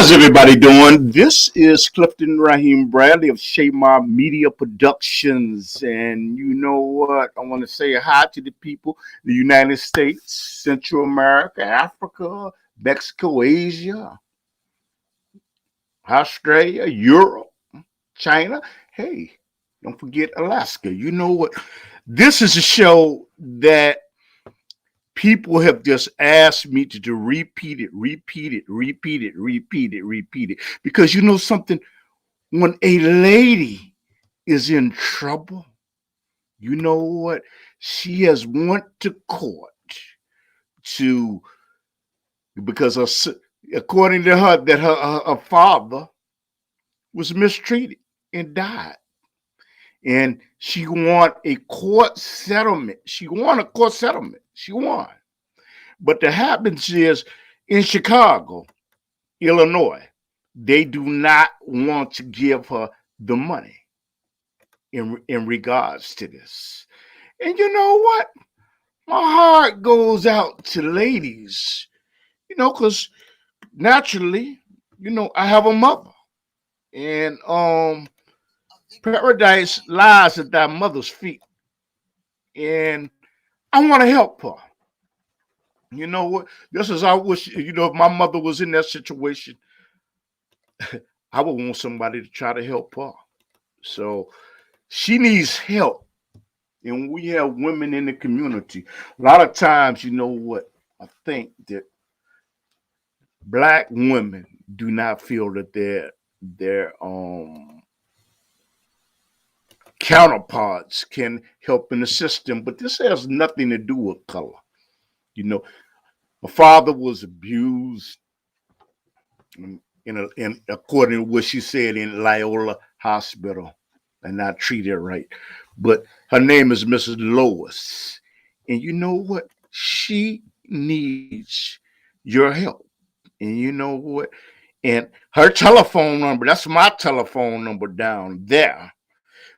How's everybody doing? This is Clifton Raheem Bradley of Shamar Media Productions. And you know what? I want to say hi to the people, the United States, Central America, Africa, Mexico, Asia, Australia, Europe, China. Hey, don't forget Alaska. You know what? This is a show that people have just asked me to repeat it, because you know something, when a lady is in trouble, you know what, she has went to court to, because according to her, that her father was mistreated and died, and she won a court settlement. She won. But the happens is, in Chicago, Illinois, they do not want to give her the money in regards to this. And you know what? My heart goes out to ladies, because naturally, I have a mother. And paradise lies at thy mother's feet. And I want to help her. You know what? Just as I wish, if my mother was in that situation, I would want somebody to try to help her. So she needs help. And we have women in the community. A lot of times, you know what? I think that Black women do not feel that their counterparts can help in the system. But this has nothing to do with color. My father was abused, in according to what she said, in Loyola Hospital, and not treated right. But her name is Mrs. Lois, and you know what? She needs your help, and you know what? And her telephone number, that's my telephone number down there.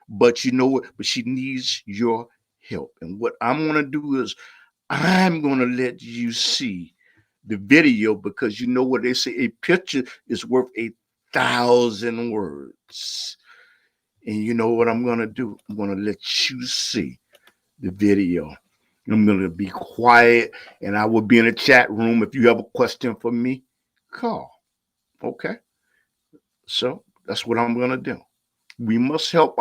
But you know what? But she needs your help, and what I'm gonna do is I'm gonna let you see the video, because you know what they say, a picture is worth 1,000 words. And you know what I'm gonna do? I'm gonna let you see the video. I'm gonna be quiet, and I will be in the chat room. If you have a question for me, call. Okay. So that's what I'm gonna do. We must help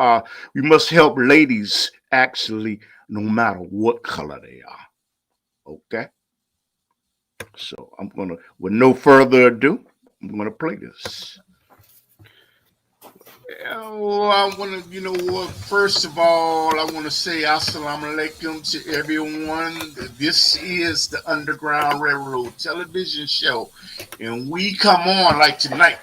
ladies, actually, no matter what color they are. Okay. So I'm gonna, with no further ado, I'm gonna play this. Well, I want to, first of all, I want to say assalamu alaikum to everyone. This is the Underground Railroad television show, and we come on like tonight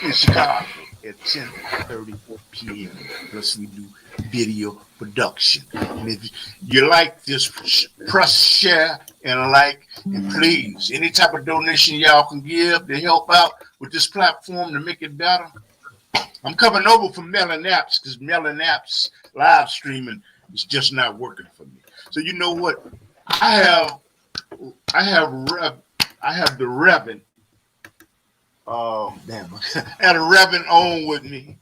in Chicago at 10:34 p.m. Plus we do video production. And if you like this, press share and like, and please, any type of donation y'all can give to help out with this platform to make it better. I'm coming over from Melon Apps, because Melon Apps live streaming is just not working for me. So you know what? I have the Reverend. Oh damn! I had a Reverend on with me.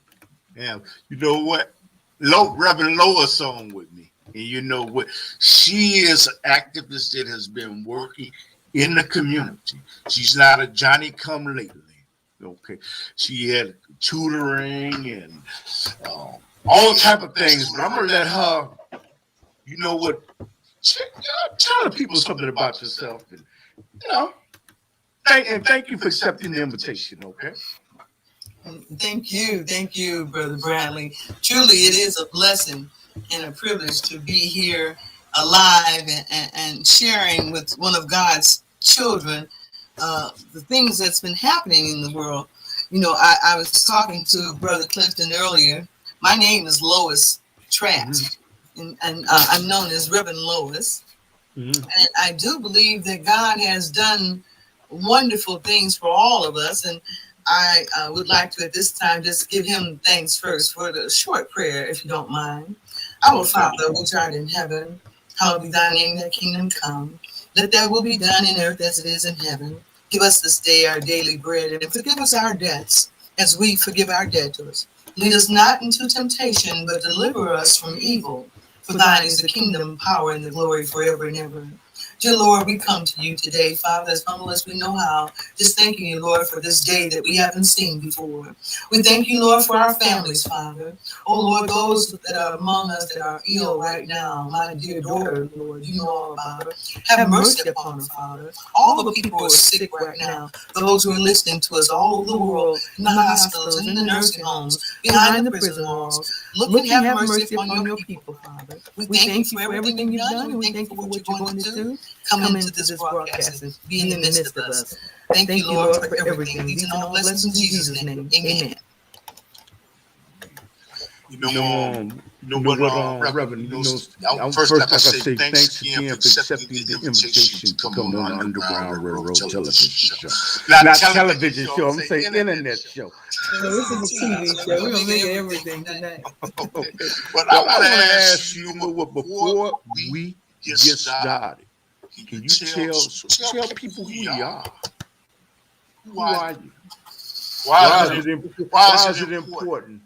And you know what? Reverend Lois on with me. And you know what? She is an activist that has been working in the community. She's not a Johnny come lately. Okay. She had tutoring and all type of things. But I'm gonna let her, you know what? Tell the people something about yourself. And, thank you for accepting the invitation, okay? Thank you, Brother Bradley. Truly, it is a blessing and a privilege to be here alive and sharing with one of God's children the things that's been happening in the world. I was talking to Brother Clifton earlier. My name is Lois Trask, and I'm known as Reverend Lois. And I do believe that God has done wonderful things for all of us, and I would like to at this time just give him thanks first for the short prayer, if you don't mind. Our Father, which art in heaven, hallowed be thy name, thy kingdom come. Let thy will be done in earth as it is in heaven. Give us this day our daily bread, and forgive us our debts as we forgive our debtors. Lead us not into temptation, but deliver us from evil. For thine is the kingdom, power, and the glory forever and ever. Dear Lord, we come to you today, Father, as humble as we know how, just thanking you, Lord, for this day that we haven't seen before. We thank you, Lord, for our families, Father. Oh, Lord, those that are among us that are ill right now, my dear daughter, Lord, you know all about her. Have mercy upon her, Father. All the people who are sick right now, those who are listening to us all over the world, in the hospitals, in the nursing homes, behind the prison walls, look and have mercy upon your people, Father. We thank you for everything you've done, and we thank you for what you're going to do. Come into this broadcast and be in the midst of us. Thank you, Lord, for everything. These and all blessings in Jesus' name. Amen. Reverend, first, like I say, thanks again for accepting the invitation to come on the Underground Railroad television show. Not television show, I'm saying internet show. This is a TV show. We're going to make everything tonight. Okay. But I want to ask you, before we get started, can you tell people who you are? Who are you? Why is it important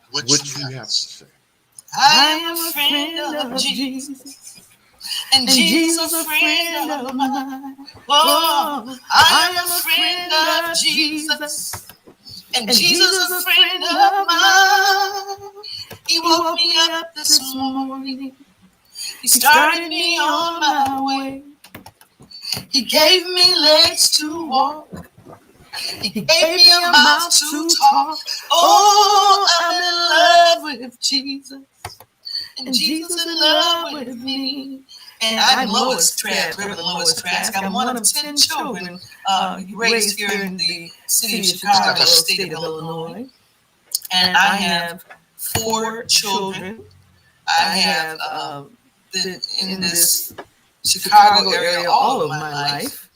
what you have to say? I am a friend of Jesus, and Jesus a friend of mine. Oh, I am a friend of Jesus, and Jesus a friend of mine. He woke me up this morning. He started me on my way. He gave me legs to walk. He gave me a mouth to talk. Oh, I'm in love with Jesus, and Jesus in love with me. And I'm Lois Trask, Rev Al Sharpton. I'm one of 10 children raised here in the city of Chicago, state of Illinois. And I have 4 children. I have been in this Chicago area all of my life.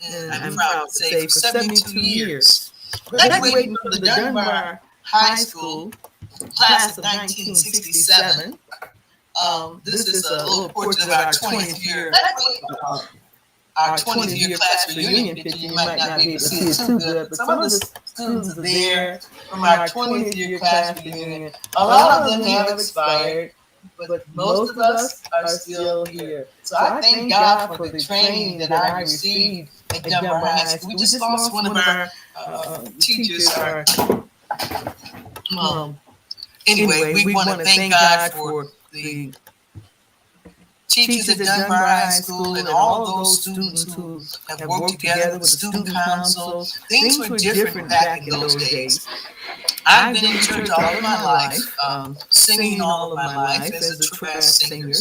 And I'm proud to say for 72 years. Graduating from the Dunbar High School, class of 1967. This is a little portrait of our 20th year. Our 20th year class reunion picture. You might not be able to see it too good, but some of the students are there from our 20th year class reunion. A lot of them have expired, but most of us are still here. So I thank God for the training that I received at Dunbar High School. We just lost one of our teachers. Anyway, we want to thank God for the teachers at Dunbar High School and all of those students who have worked together with the student council. Things were different back in those days. I've been in church all of my life, singing all of my life as a Trask singer.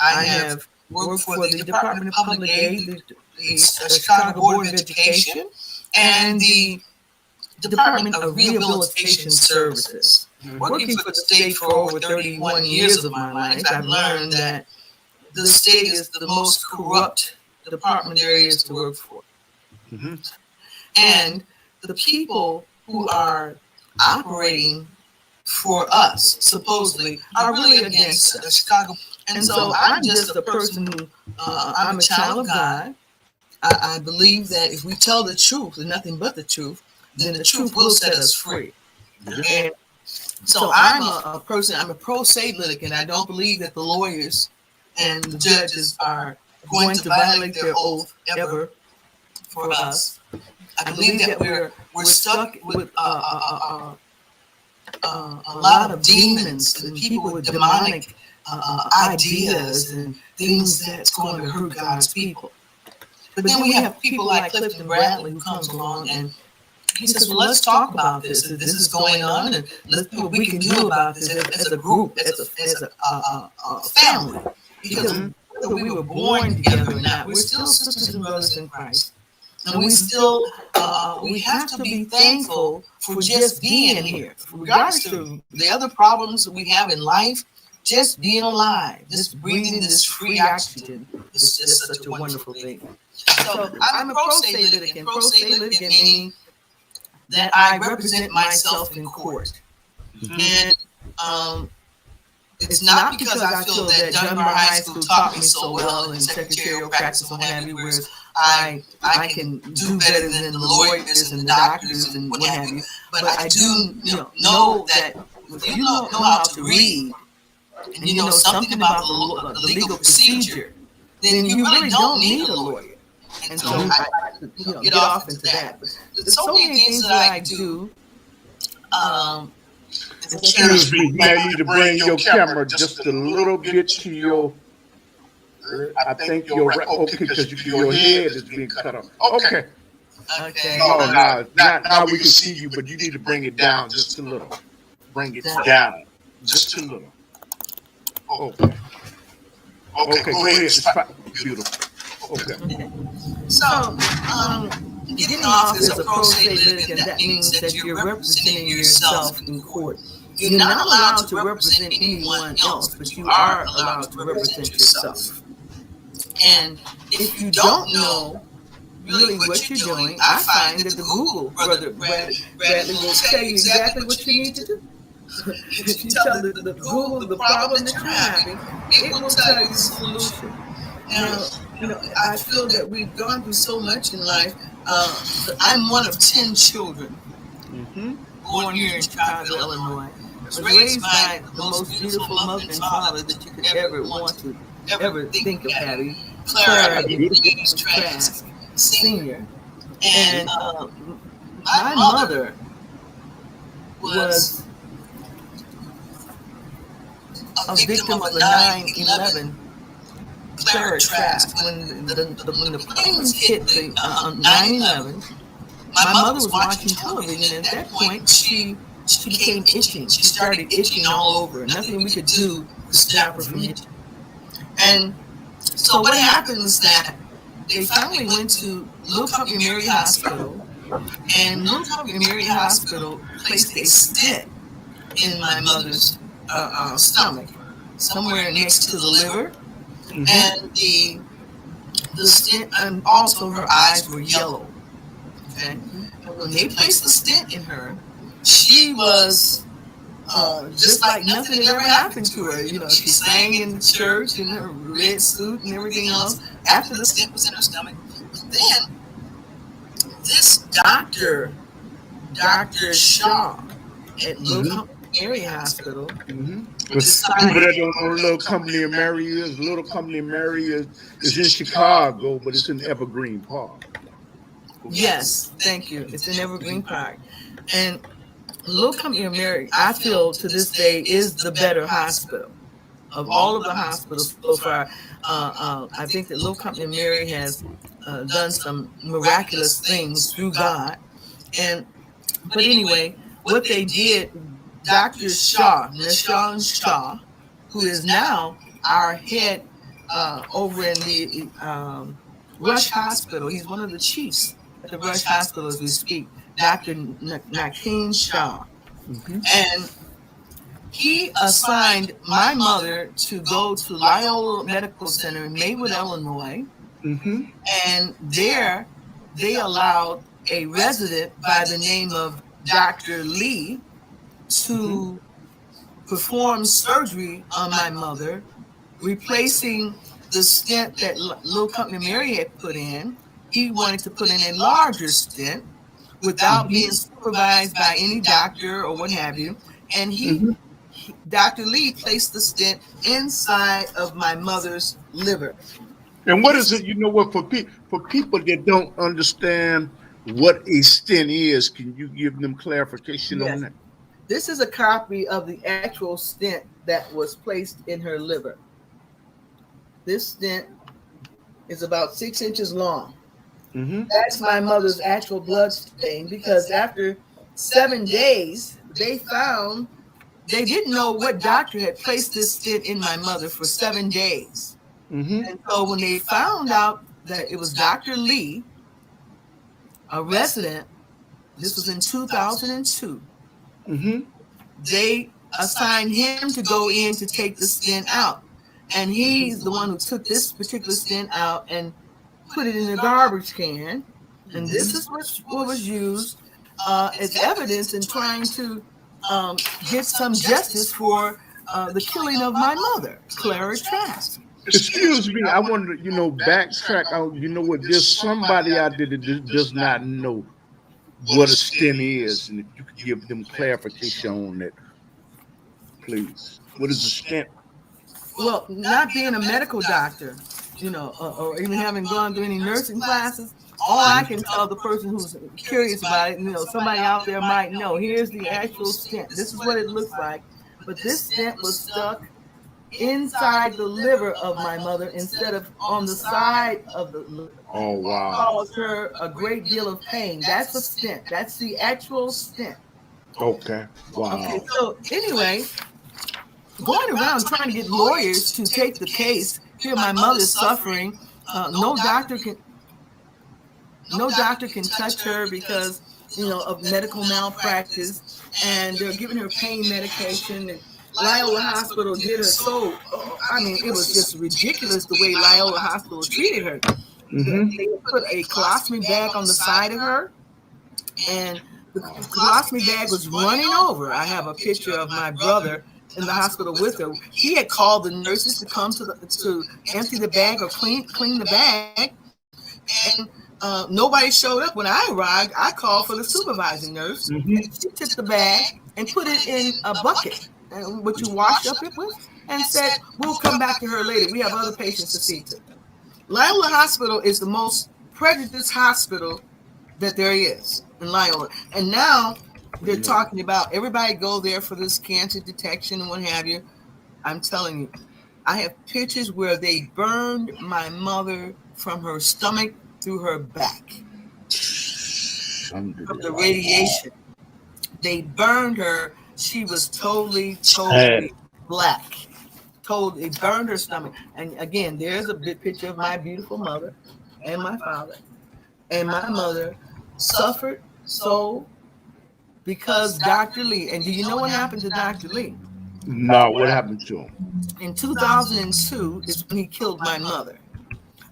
I have worked for the Department of Public Aid, the Chicago Board of Education, and the Department of Rehabilitation Services. Working for the state for over 31 years of my life, I've learned that the state is the most corrupt department there is to work for. Mm-hmm. And the people who are operating for us, supposedly, are really against Chicago. And so I'm just a person who, I'm a child of God. I believe that if we tell the truth and nothing but the truth, then the truth will set us free. And so I'm a person, I'm a pro se litigant. I don't believe that the lawyers and the judges are going to violate their oath ever for us. I believe that we're stuck with a lot of demons and people with demonic ideas and things that's going to hurt God's people. But then we have people like Clifton Bradley who comes along and he says, well, let's talk about this. This is going on, and let's see what we can do about this as a group, as a family. Because whether we were born together or not, we're still sisters and brothers in Christ. And we still, we have to be thankful for just being here. Regardless of the other problems that we have in life, just being alive, just breathing this free oxygen is just such a wonderful thing. So I'm a pro se litigant. Pro se litigant meaning that I represent myself in court. Mm-hmm. And it's not because I feel that Dunbar High School taught me so well in secretarial practice and what have you, whereas I can do better than the lawyers and the doctors and what have you. But I do know that if you know how to read and you know something about the legal procedure, then you really don't need a lawyer. And so I get off into that. But there's so many things that I do. Excuse me, you need to bring your camera just a little bit to your. I think you're right. Okay, because your head is being cut off. Okay. Okay. Oh, now we can see you, but you need to bring it down just a little. Bring it down just a little. Okay. Okay, go ahead. It's fine. Beautiful. Okay. So, getting off as a pro se litigant, that means that you're representing yourself in court. You're not allowed to represent anyone else, but you are allowed to represent yourself. And if you don't know really what you're doing, I find that the Google, Brother Bradley, will tell you exactly what you need to do. If you tell the Google the problem that you're having, it will tell you the solution. Now, I feel that we've gone through so much in life. I'm one of 10 children, born here in Chicago, Illinois. I was raised by the most beautiful mother and father that you could ever want to ever think of having, Clara Trask Sr. And my mother was a victim of the 9/11 Clara Trask. When the planes hit the 9/11, my mother was watching television, and at that point she became itching. She started itching all over. Nothing we could do to stop her from itching. And so what happened was that they finally went to Little Company Mary Hospital, and Little Company Mary Hospital placed a stent in my mother's stomach, somewhere next to the liver, and the stent, and also her eyes were yellow. Okay, and when they placed the stent in her, she was just like nothing had ever happened to her. She sang in church in her red suit and everything else after the stent was in her stomach. But then this Dr. Shaw at Little Company Mary Hospital. But people that don't know Little Company of Mary is, Little Company of Mary is in Chicago, but it's in Evergreen Park. Yes, thank you. It's in Evergreen Park. And Little Company of Mary, I feel to this day, is the better hospital of all of the hospitals so far. I think that Little Company of Mary has done some miraculous things through God. But anyway, what they did, Dr. Shaw, who is now our head over in the Rush Hospital. He's one of the chiefs at the Rush Hospital as we speak. Dr. Nakeem Shaw. And he assigned my mother to go to Loyola Medical Center in Maywood, Illinois. And there they allowed a resident by the name of Dr. Lee to perform surgery on my mother, replacing the stent that Little Company Mary had put in. He wanted to put in a larger stent without being supervised by any doctor or what have you. And Dr. Lee placed the stent inside of my mother's liver. And what is it, for people that don't understand what a stent is, can you give them clarification on that? This is a copy of the actual stent that was placed in her liver. This stent is about 6 inches long. That's my mother's actual blood stain, because after 7 days, they didn't know what doctor had placed this stent in my mother for 7 days. And so when they found out that it was Dr. Lee, a resident, this was in 2002, they assigned him to go in to take the stent out. And he's the one who took this particular stent out and put it in a garbage can. And this is what was used as evidence in trying to get some justice for the killing of my mother, Clara Trask. Excuse me, I want to, backtrack out. You know what? There's somebody out there that does not know what a stent is, and if you could give them clarification on that, please. What is a stent? Well, not being a medical doctor, or even having gone through any nursing classes, all I can tell the person who's curious about it, somebody out there might know. Here's the actual stent. This is what it looks like. But this stent was stuck inside the liver of my mother instead of on the side of the liver. Oh, wow. Caused her a great deal of pain. That's a stent. That's the actual stent. Okay. Wow. Okay, so anyway, going around trying to get lawyers to take the case. Here, my mother's suffering. No doctor can touch her because of medical malpractice, and they're giving her pain medication. And Loyola Hospital did her so. It was just ridiculous the way Loyola Hospital treated her. Mm-hmm. They put a colostomy bag on the side of her, and the colostomy bag was running over. I have a picture of my brother in the hospital with her. He had called the nurses to come to empty the bag or clean the bag, and nobody showed up. When I arrived, I called for the supervising nurse. Mm-hmm. And she took the bag and put it in a bucket, what you wash up it with, and said, "We'll come back to her later. We have other patients to see to." Loyola Hospital is the most prejudiced hospital that there is in Loyola, and now they're talking about everybody go there for this cancer detection and what have you. I'm telling you, I have pictures where they burned my mother from her stomach through her back from the radiation. They burned her. She was totally black. Totally burned her stomach. And again, there's a big picture of my beautiful mother and my father. And my mother suffered so because Dr. Lee. And do you know what happened to Dr. Lee? No, what happened to him? In 2002 is when he killed my mother.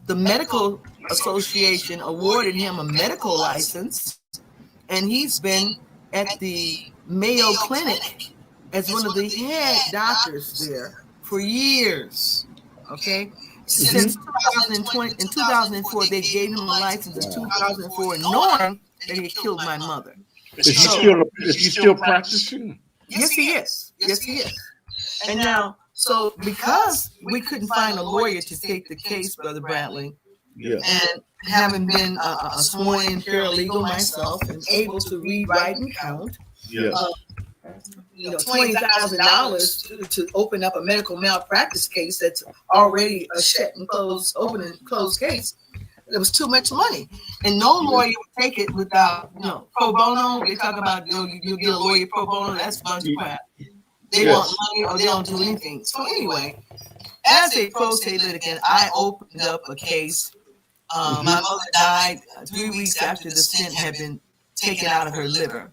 The Medical Association awarded him a medical license, and he's been at the Mayo Clinic as one of the head doctors there for years. Okay, since 2020, in 2004, they gave him a license in 2004, knowing that he killed my mother. Is he still practicing? Yes, he is. Yes, he is. And now, so because we couldn't find a lawyer to take the case, Brother Bradley, and having been a sworn-in paralegal myself and able to read, write, and count, $20,000 to open up a medical malpractice case that's already a shut and closed, open and closed case. There was too much money, and no lawyer would take it without, pro bono. They talk about you get a lawyer pro bono. That's a bunch of crap. They want money or they don't do anything. So anyway, as a pro se litigant, I opened up a case. My mother died 3 weeks after the stent had been taken out of her liver.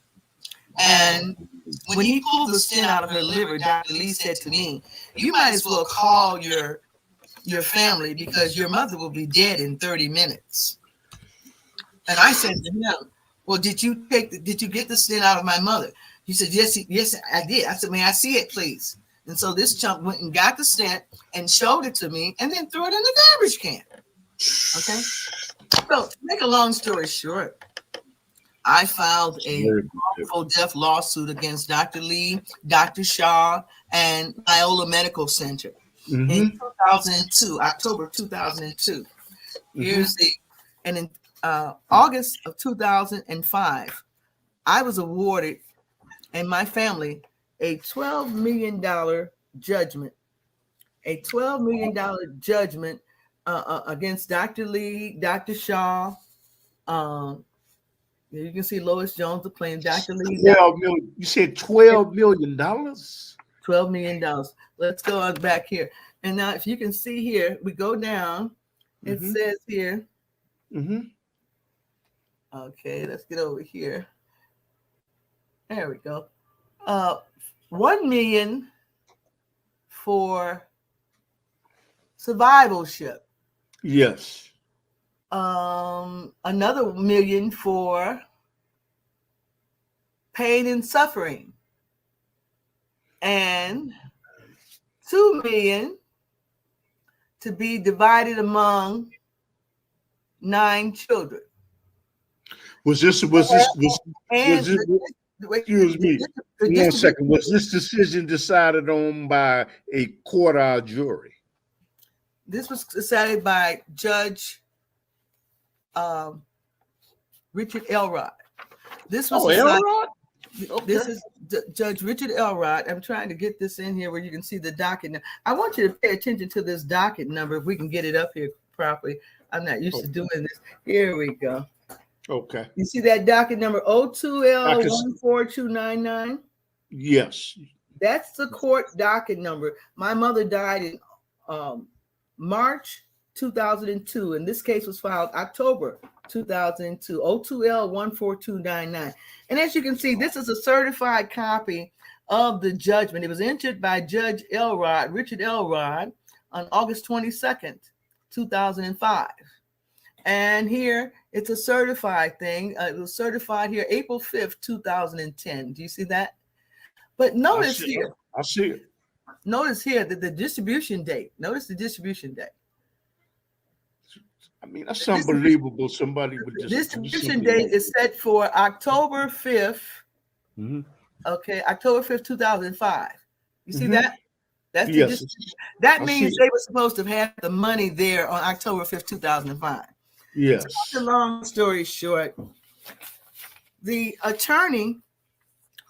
And when he pulled the stent out of her liver, Dr. Lee said to me, "You might as well call your family because your mother will be dead in 30 minutes." And I said to him, "Well, did you get the stent out of my mother?" He said, yes, I did. I said, "May I see it, please?" And so this chump went and got the stent and showed it to me and then threw it in the garbage can. Okay. So to make a long story short, I filed a wrongful death lawsuit against Dr. Lee, Dr. Shaw, and Loyola Medical Center in 2002, October 2002. Here's and in August of 2005, I was awarded, and my family, a $12 million judgment, against Dr. Lee, Dr. Shaw. You can see Lois Jones playing Dr. Lee. You said $12 million? $12 million. Let's go on back here. And now if you can see here, we go down. It says here. Okay, let's get over here. There we go. $1 million for survivalship. Yes. Another $1 million for pain and suffering, and $2 million to be divided among 9 children. Was this excuse me, 1 second. Was this decision decided on by a court or jury? This was decided by Judge Richard Elrod. This was Elrod? Okay. This is Judge Richard Elrod. I'm trying to get this in here where you can see the docket. I want you to pay attention to this docket number if we can get it up here properly. I'm not used to doing this. Here we go. Okay. You see that docket number 02L14299? Yes. That's the court docket number. My mother died in March 2002, and this case was filed October 2002, 02L14299. And as you can see, this is a certified copy of the judgment. It was entered by Judge Elrod, Richard Elrod, on August 22nd, 2005. And here, it's a certified thing. It was certified here April 5th, 2010. Do you see that? But notice here. I see it. Notice here that the distribution date. Notice the distribution date. I mean, that's unbelievable. Somebody would just. Distribution date is set for October 5th. Mm-hmm. Okay, October 5th, 2005. You see that? That's the yes. That means they were supposed to have had the money there on October 5th, 2005. Yes. So, long story short, the attorney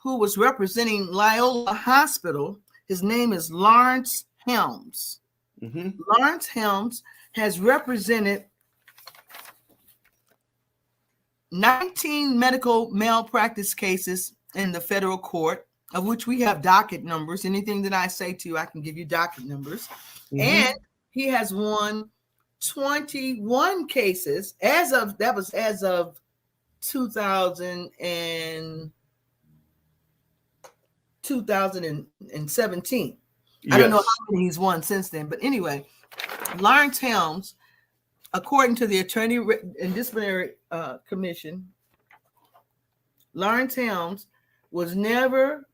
who was representing Loyola Hospital, his name is Lawrence Helms. Mm-hmm. Lawrence Helms has represented 19 medical malpractice cases in the federal court, of which we have docket numbers. Anything that I say to you, I can give you docket numbers. Mm-hmm. And he has won 21 cases as of 2017. Yes. I don't know how many he's won since then, but anyway, Lawrence Helms, according to the Attorney and Disciplinary Commission, Lawrence Helms was never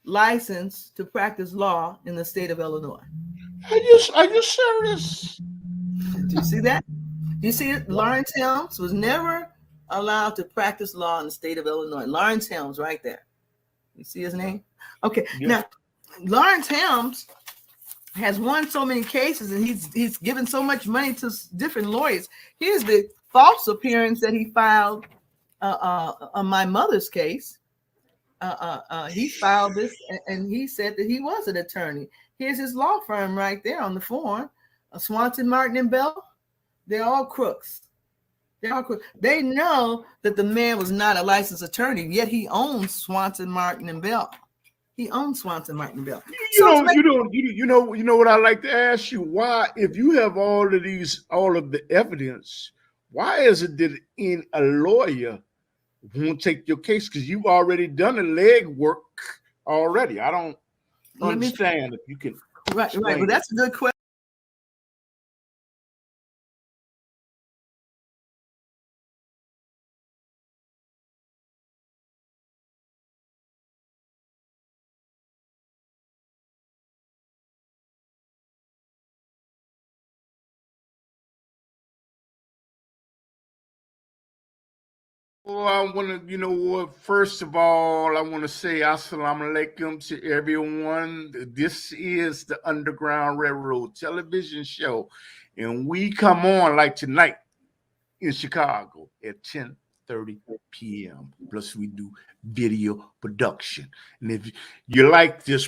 licensed to practice law in the state of Illinois. Are you serious? Do you see that? Do you see it? Lawrence Helms was never allowed to practice law in the state of Illinois. Lawrence Helms right there. You see his name? Okay. Yeah. Now, Lawrence Helms has won so many cases and he's given so much money to different lawyers. Here's the false appearance that he filed on my mother's case. He filed this and he said that he was an attorney. Here's his law firm right there on the form. Swanson, Martin, and Bell. They're all crooks. They're all crooks. They know that the man was not a licensed attorney, yet he owns Swanson, Martin, and Bell. He owns Swanson, Martin, and Bell. You know what I like to ask you? Why, if you have all of the evidence, why is it that a lawyer won't take your case? Because you've already done the leg work already. I don't understand if you can. Right. Well, that's a good question. Well, I want to, first of all, I want to say assalamu alaikum to everyone. This is the Underground Railroad television show, and we come on like tonight in Chicago at 10:30 p.m. Plus, we do video production. And if you like this,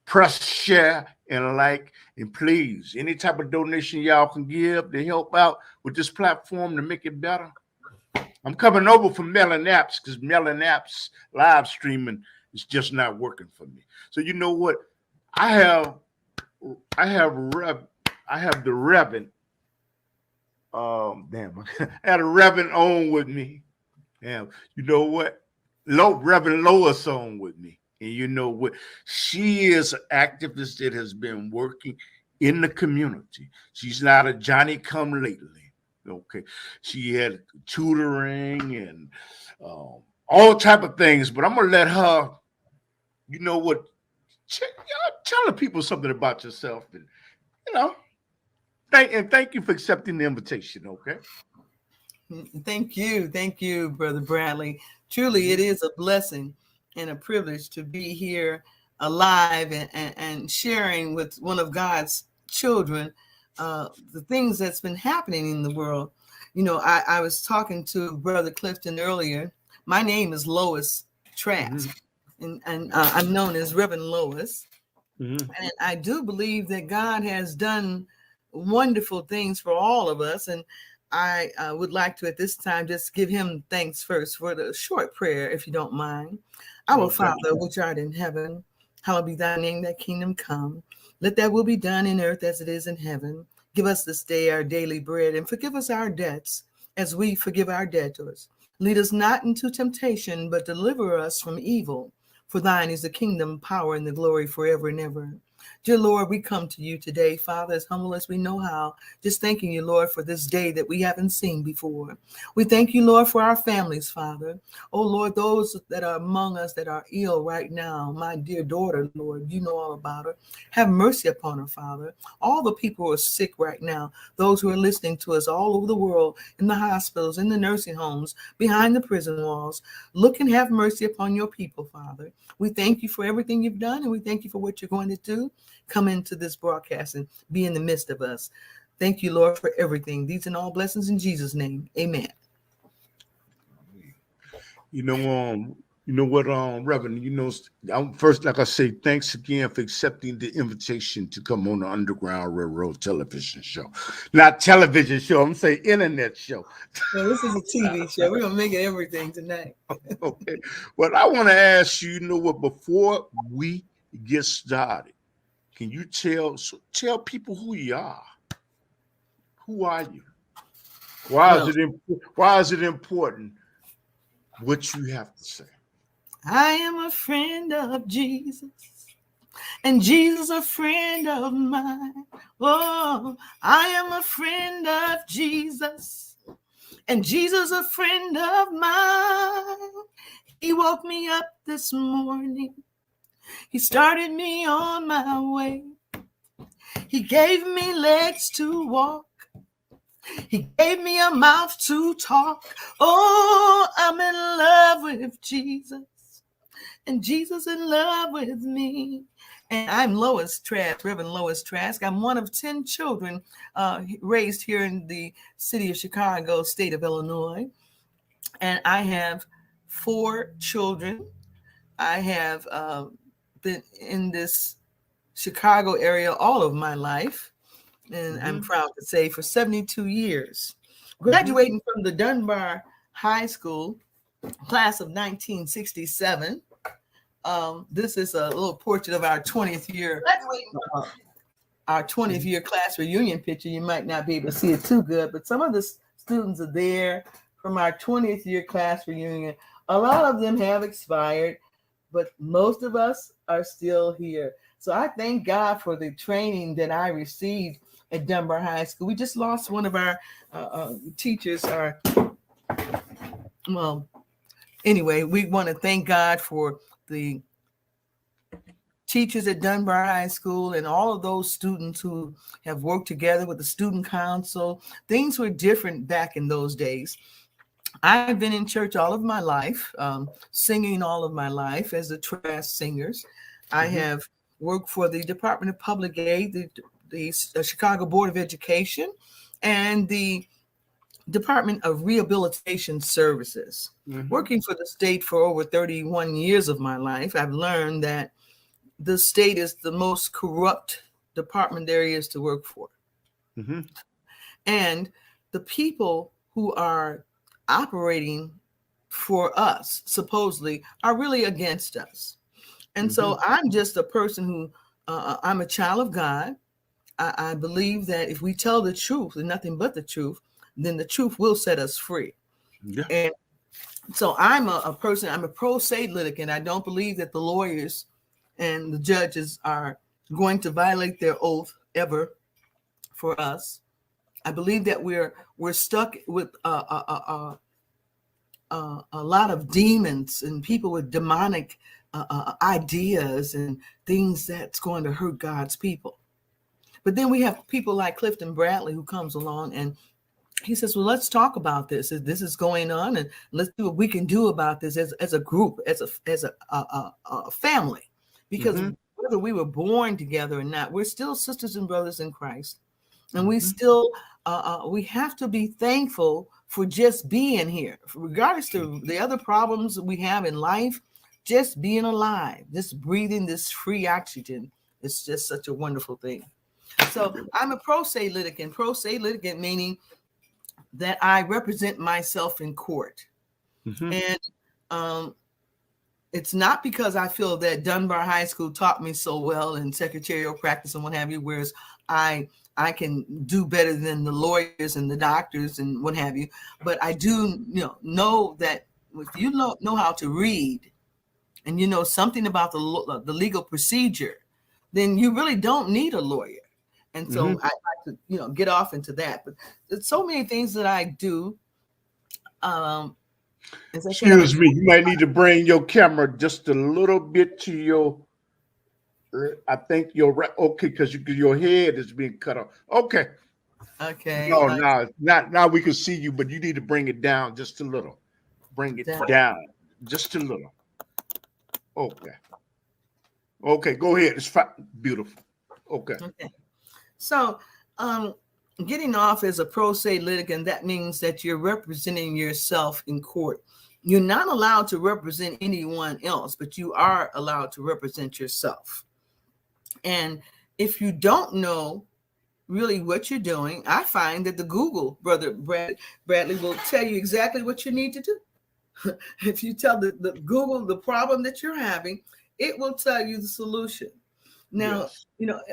press share and like, and please, any type of donation y'all can give to help out with this platform to make it better. I'm coming over from Mellon Apps because Mellon Apps live streaming is just not working for me. So you know what? I have the Reverend. I had a Reverend on with me. Yeah, you know what? Reverend Lois on with me. And you know what? She is an activist that has been working in the community. She's not a Johnny come lately. Okay, she had tutoring and all type of things, but I'm gonna let her. You know what? Tell the people something about yourself, and Thank you for accepting the invitation. Okay. Thank you, Brother Bradley. Truly, it is a blessing and a privilege to be here alive and sharing with one of God's children the things that's been happening in the world. You know, I was talking to Brother Clifton earlier. My name is Lois Trask, and I'm known as Reverend Lois. And I do believe that God has done wonderful things for all of us. And I would like to, at this time, just give him thanks first for the short prayer, if you don't mind. Our Father, which art in heaven, hallowed be thy name, thy kingdom come. Let that will be done in earth as it is in heaven. Give us this day our daily bread, and forgive us our debts as we forgive our debtors. Lead us not into temptation, but deliver us from evil. For thine is the kingdom, power, and the glory forever and ever. Dear Lord, we come to you today, Father, as humble as we know how, just thanking you, Lord, for this day that we haven't seen before. We thank you, Lord, for our families, Father. Oh, Lord, those that are among us that are ill right now, my dear daughter, Lord, you know all about her. Have mercy upon her, Father. All the people who are sick right now, those who are listening to us all over the world, in the hospitals, in the nursing homes, behind the prison walls, look and have mercy upon your people, Father. We thank you for everything you've done, and we thank you for what you're going to do. Come into this broadcast and be in the midst of us. Thank you, Lord, for everything. These and all blessings in Jesus' name. Amen. You know what, Reverend, I'm first, like I say, thanks again for accepting the invitation to come on the Underground Railroad television show. Not television show, I'm saying internet show. Well, this is a TV show. We're going to make it everything tonight. Okay. Well, I want to ask you, before we get started, can you tell people who you are? Who are you? Why is it important what you have to say? I am a friend of Jesus, and Jesus a friend of mine. Oh, I am a friend of Jesus, and Jesus a friend of mine. He woke me up this morning. He started me on my way. He gave me legs to walk. He gave me a mouth to talk. Oh, I'm in love with Jesus, and Jesus in love with me. And I'm Lois Trask, Reverend Lois Trask. I'm one of 10 children raised here in the city of Chicago, state of Illinois. And I have 4 children. I have been in this Chicago area all of my life. And I'm proud to say for 72 years. Graduating from the Dunbar High School, class of 1967. This is a little portrait of our 20th year. Our 20th year class reunion picture. You might not be able to see it too good, but some of the students are there from our 20th year class reunion. A lot of them have expired, but most of us are still here. So I thank God for the training that I received at Dunbar High School. We just lost one of our teachers. Anyway, we want to thank God for the teachers at Dunbar High School and all of those students who have worked together with the student council. Things were different back in those days. I've been in church all of my life, singing all of my life as a Trask singers. I have worked for the Department of Public Aid, the Chicago Board of Education, and the Department of Rehabilitation Services. Working for the state for over 31 years of my life, I've learned that the state is the most corrupt department there is to work for. And the people who are operating for us, supposedly, are really against us. And so I'm just a person who, I'm a child of God. I believe that if we tell the truth and nothing but the truth, then the truth will set us free. And so I'm a person, I'm a pro se litigant. I don't believe that the lawyers and the judges are going to violate their oath ever for us. I believe that we're stuck with a lot of demons and people with demonic ideas and things that's going to hurt God's people. But then we have people like Clifton Bradley who comes along and he says, well, let's talk about this. This is going on, and let's see what we can do about this as a group, as a family. Because whether we were born together or not, we're still sisters and brothers in Christ. And we still, we have to be thankful for just being here, regardless of the other problems we have in life. Just being alive, just breathing this free oxygen is just such a wonderful thing. So I'm a pro se litigant. Pro se litigant meaning that I represent myself in court. And it's not because I feel that Dunbar High School taught me so well in secretarial practice and what have you, whereas I can do better than the lawyers and the doctors and what have you. But I do know that if you know how to read and you know something about the legal procedure, then you really don't need a lawyer. And so I like to, get off into that. But there's so many things that I do. Excuse me, you might need to bring your camera just a little bit to your, I think okay, because your head is being cut off. Okay. Okay. No, now we can see you, but you need to bring it down just a little. Bring it down just a little. Okay. Okay, go ahead. It's fine. Beautiful. Okay. So, getting off as a pro se litigant, that means that you're representing yourself in court. You're not allowed to represent anyone else, but you are allowed to represent yourself. And if you don't know really what you're doing, I find that the Google, Brother Bradley, will tell you exactly what you need to do. If you tell the Google the problem that you're having, it will tell you the solution. Now,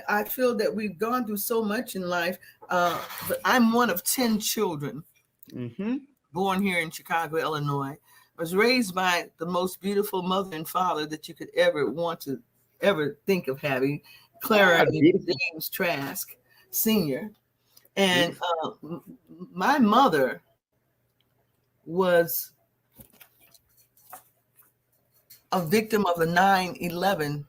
I feel that we've gone through so much in life, but I'm one of 10 children born here in Chicago, Illinois. I was raised by the most beautiful mother and father that you could ever want to ever think of having, Clara and James Trask Sr. And my mother was a victim of the 9/11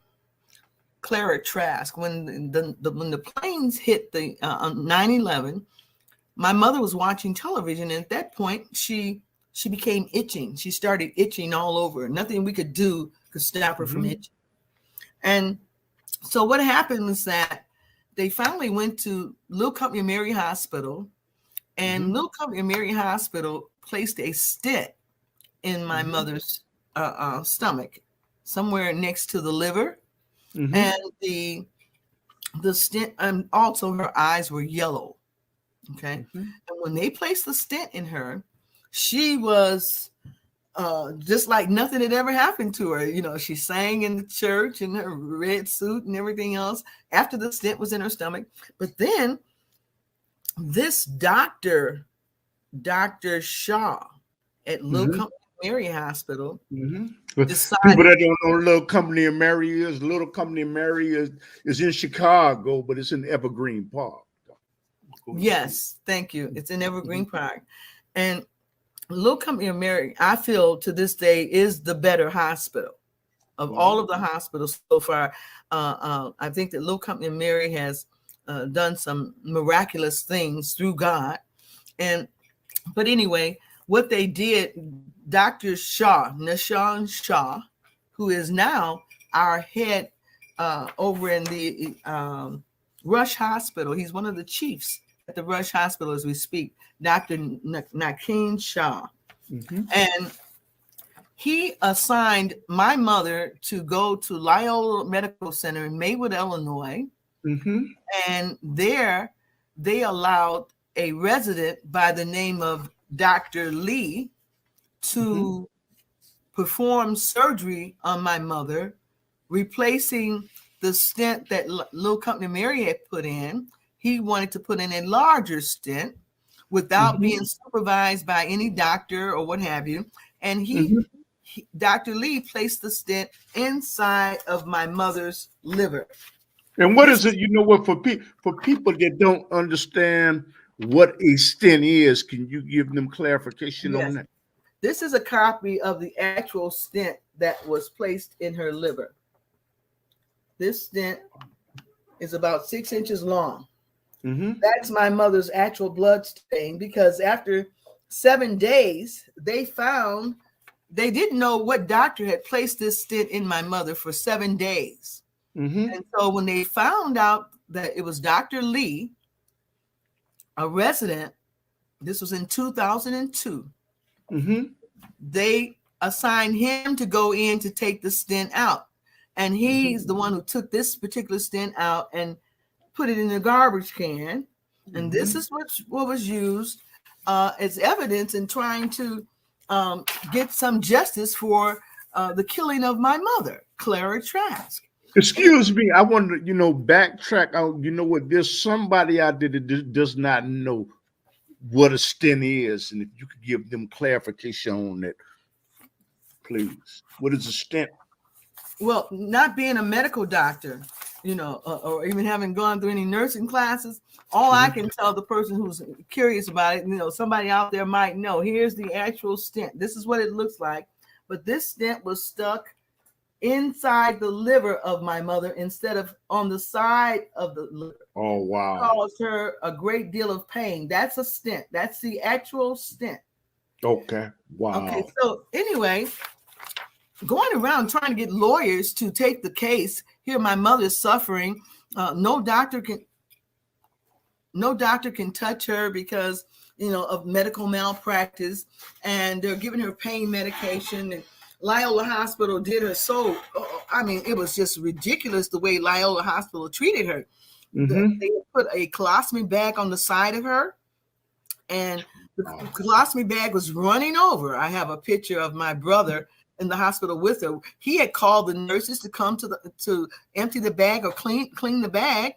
Clara Trask. When the planes hit the 9/11, my mother was watching television, and at that point she became itching. She started itching all over. Nothing we could do could stop her from itching. And so what happened was that they finally went to Little Company of Mary Hospital, and Little Company of Mary Hospital placed a stent in my mother's stomach, somewhere next to the liver. And the stent, and also her eyes were yellow. Okay. And when they placed the stent in her, she was just like nothing had ever happened to her. She sang in the church in her red suit and everything else after the stent was in her stomach. But then this Dr. Shaw at Little Company Mary Hospital decided. People that don't know Little Company of Mary is, Little Company of Mary is in Chicago, but it's in Evergreen Park. Yes, thank you. It's in Evergreen Park. And Little Company of Mary, I feel to this day, is the better hospital of all of the hospitals so far. I think that Little Company of Mary has done some miraculous things through God. But anyway, what they did, Dr. Shaw, Nashawn Shaw, who is now our head over in the Rush Hospital. He's one of the chiefs at the Rush Hospital as we speak, Dr. Nakeen Shaw. And he assigned my mother to go to Loyola Medical Center in Maywood, Illinois. And there they allowed a resident by the name of Dr. Lee to perform surgery on my mother, replacing the stent that Little Company Mary had put in. He wanted to put in a larger stent without being supervised by any doctor or what have you. And Dr. Lee placed the stent inside of my mother's liver. And what is it? You know what? For people that don't understand what a stent is, can you give them clarification on that? This is a copy of the actual stent that was placed in her liver. This stent is about 6 inches long. Mm-hmm. That's my mother's actual blood stain, because after 7 days, they didn't know what doctor had placed this stent in my mother for 7 days. Mm-hmm. And so when they found out that it was Dr. Lee, a resident, this was in 2002, Mm-hmm. they assigned him to go in to take the stent out. And he's the one who took this particular stent out and put it in the garbage can. And this is what was used as evidence in trying to get some justice for the killing of my mother, Clara Trask. Excuse me, I want to, backtrack. You know what? There's somebody out there that does not know what a stent is, and if you could give them clarification on that, please. What is a stent? Well, not being a medical doctor, or even having gone through any nursing classes, all I can tell the person who's curious about it, somebody out there might know. Here's the actual stent. This is what it looks like. But this stent was stuck inside the liver of my mother instead of on the side of the liver. Oh, wow. It caused her a great deal of pain. That's a stent. That's the actual stent. Okay. Wow. Okay. So anyway, going around trying to get lawyers to take the case. Here, my mother's suffering. No doctor can touch her because of medical malpractice, and they're giving her pain medication. And Loyola Hospital did her so. It was just ridiculous the way Loyola Hospital treated her. They put a colostomy bag on the side of her, and the colostomy bag was running over. I have a picture of my brother in the hospital with her. He had called the nurses to come to empty the bag or clean the bag,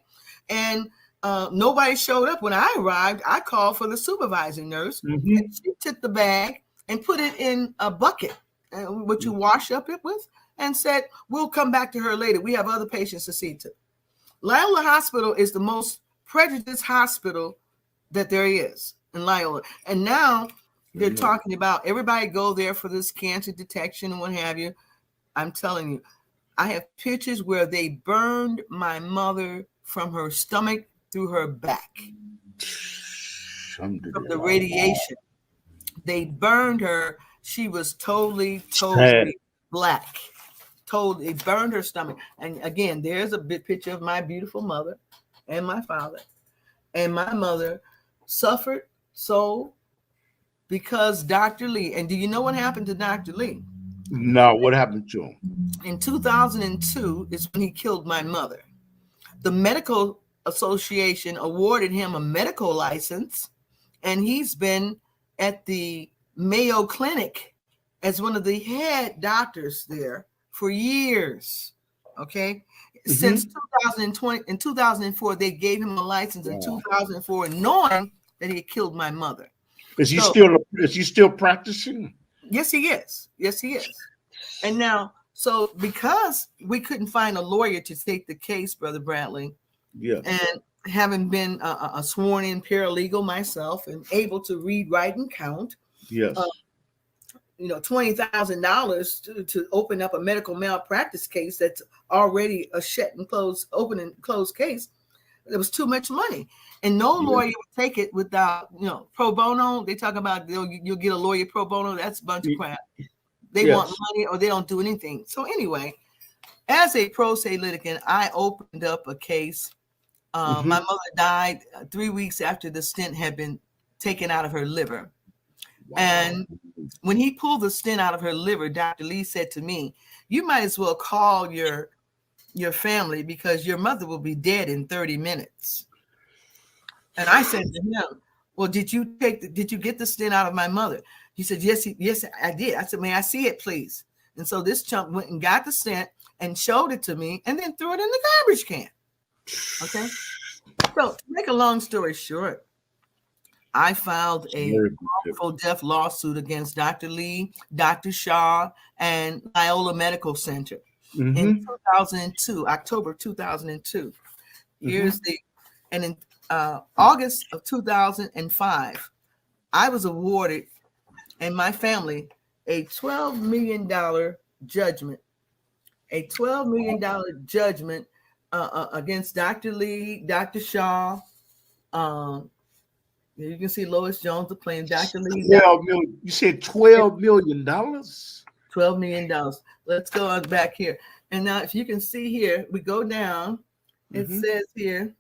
and nobody showed up. When I arrived, I called for the supervising nurse, and she took the bag and put it in a bucket, what you wash up it with, and said, "We'll come back to her later. We have other patients to see to." Loyola Hospital is the most prejudiced hospital that there is in Loyola, and now they're talking about everybody go there for this cancer detection and what have you. I'm telling you, I have pictures where they burned my mother from her stomach through her back. From the radiation. They burned her. She was totally black. Totally burned her stomach. And again, there's a big picture of my beautiful mother and my father. And my mother suffered so because Dr. Lee, and do you know what happened to Dr. Lee? No, what happened to him? In 2002 is when he killed my mother. The medical association awarded him a medical license, and he's been at the Mayo Clinic as one of the head doctors there for years. Okay. Since 2020, in 2004, they gave him a license in 2004, knowing that he had killed my mother. Is he still practicing? Yes, he is. Yes, he is. And now, so because we couldn't find a lawyer to take the case, Brother Bradley, and having been a sworn-in paralegal myself and able to read, write, and count, $20,000 to open up a medical malpractice case that's already a shut and closed, open and closed case. It was too much money, and no lawyer would take it without, pro bono. They talk about you'll get a lawyer pro bono. That's a bunch of crap. They want money or they don't do anything. So anyway, as a pro se litigant, I opened up a case. My mother died 3 weeks after the stent had been taken out of her liver. Wow. And when he pulled the stent out of her liver, Dr. Lee said to me, "You might as well call your family because your mother will be dead in 30 minutes. And I said to him, "Well, did you get the stent out of my mother?" He said, yes, I did. I said, "May I see it, please?" And so this chump went and got the stent and showed it to me and then threw it in the garbage can. Okay. So to make a long story short, I filed a wrongful death lawsuit against Dr. Lee, Dr. Shaw, and Loyola Medical Center in 2002, October 2002. And in August of 2005, I was awarded, and my family, a $12 million judgment. A $12 million judgment against Dr. Lee, Dr. Shaw. You can see Lois Jones the claim. Dr. Lee. 12 million. You said $12 million? $12 million. Let's go on back here. And now, if you can see here, we go down. It says here.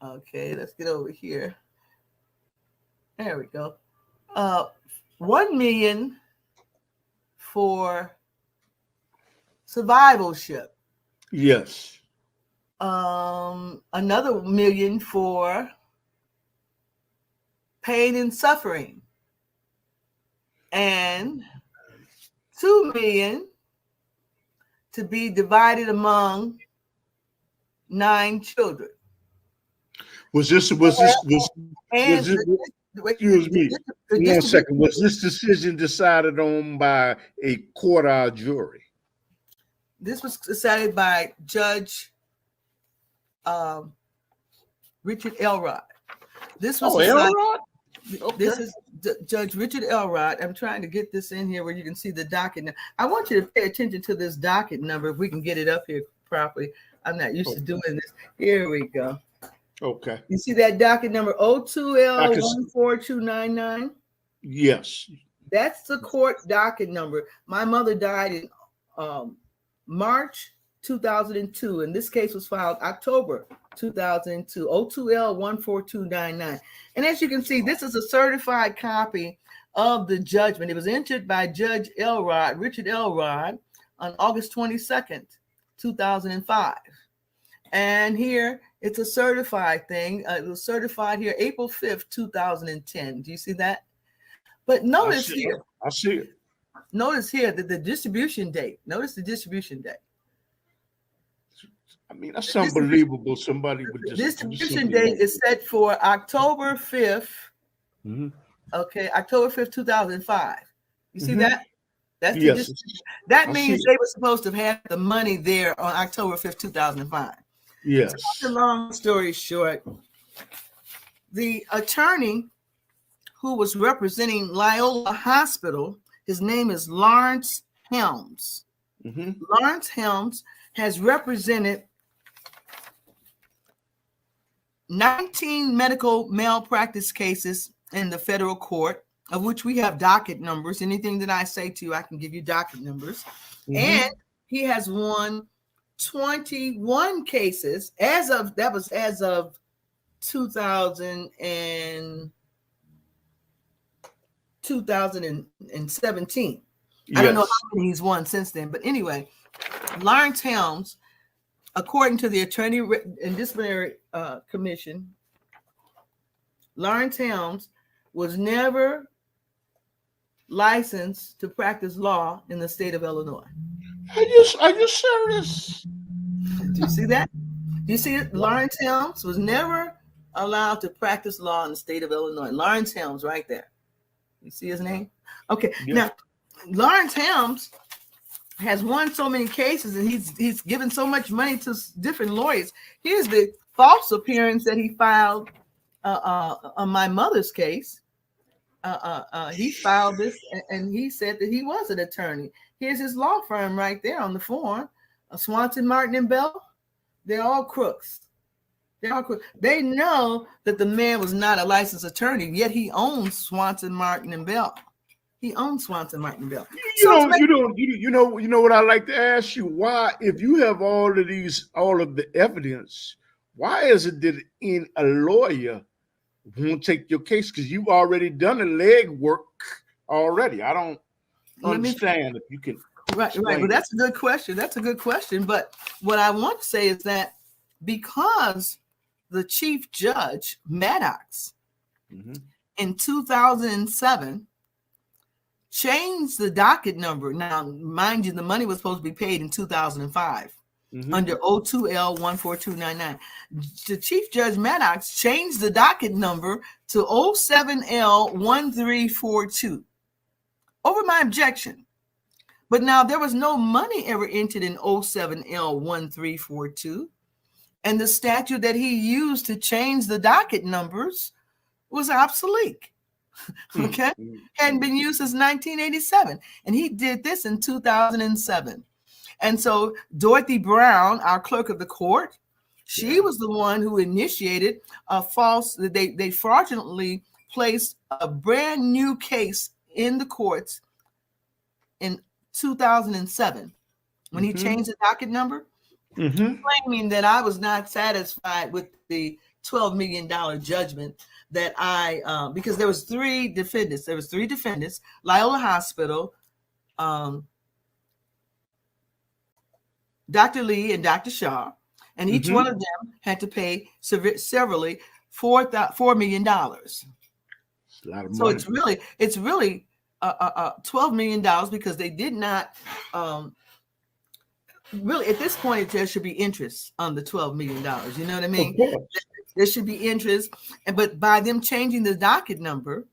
Okay, let's get over here. There we go. $1 million for survivalship. Yes. Another $1 million for pain and suffering, and $2 million to be divided among 9 children. Excuse me. 1 second. Was this decision decided on by a court jury? This was decided by Judge Richard Elrod. This was Elrod? Okay. This is Judge Richard Elrod. I'm trying to get this in here where you can see the docket. I want you to pay attention to this docket number if we can get it up here properly. I'm not used to doing this. Here we go. Okay. You see that docket number 02L14299? Yes. That's the court docket number. My mother died in March 2002, and this case was filed October 2002, 02L14299. And as you can see, this is a certified copy of the judgment. It was entered by Judge Elrod, Richard Elrod, on August 22nd, 2005. And here, it's a certified thing. It was certified here April 5th, 2010. Do you see that? But notice here. I see it. Notice here that the distribution date. Notice the distribution date. I mean, that's unbelievable. Somebody would just. Distribution date is set for October 5th. Okay, October 5th, 2005. You see that? That's yes. That means they were supposed to have had the money there on October 5th, 2005. Yes. So, long story short, the attorney who was representing Loyola Hospital, his name is Lawrence Helms. Lawrence Helms has represented 19 medical malpractice cases in the federal court, of which we have docket numbers. Anything that I say to you, I can give you docket numbers. And he has won 21 cases as of 2017. Yes. I don't know how many he's won since then, but anyway, Lawrence Helms, according to the Attorney and Disciplinary Commission, Lawrence Helms was never licensed to practice law in the state of Illinois. Are you serious? Do you see that? Do you see it? Lawrence Helms was never allowed to practice law in the state of Illinois. Lawrence Helms, right there. You see his name? Okay. Yeah. Now, Lawrence Helms has won so many cases, and he's given so much money to different lawyers. Here's the false appearance that he filed on my mother's case. He filed this, and he said that he was an attorney. Here's his law firm right there on the form, Swanson, Martin, and Bell. They're all crooks. They know that the man was not a licensed attorney, yet he owns Swanson, Martin, and Bell. He owns Swanson, Martin, and Bell. You know what I like to ask you? Why, if you have all of the evidence, why is it that a lawyer won't take your case? Because you've already done the leg work already. I don't understand if you can. Right. Well, that's a good question. But what I want to say is that because the chief judge, Maddox, in 2007, changed the docket number. Now, mind you, the money was supposed to be paid in 2005 under 02L14299. The chief judge, Maddox, changed the docket number to 07L1342 over my objection. But now there was no money ever entered in 07L1342. And the statute that he used to change the docket numbers was obsolete. Okay? Hadn't been used since 1987. And he did this in 2007. And so Dorothy Brown, our clerk of the court, she was the one who initiated a false, they fraudulently placed a brand new case in the courts in 2007 when he changed the docket number, claiming that I was not satisfied with the $12 million judgment that because there was three defendants. There was three defendants, Loyola Hospital, Dr. Lee and Dr. Shaw, and each one of them had to pay severally $4 million. It's a lot of so money. it's really $12 million because they did not really, at this point, there should be interest on the $12 million. You know what I mean? There should be interest. But by them changing the docket number,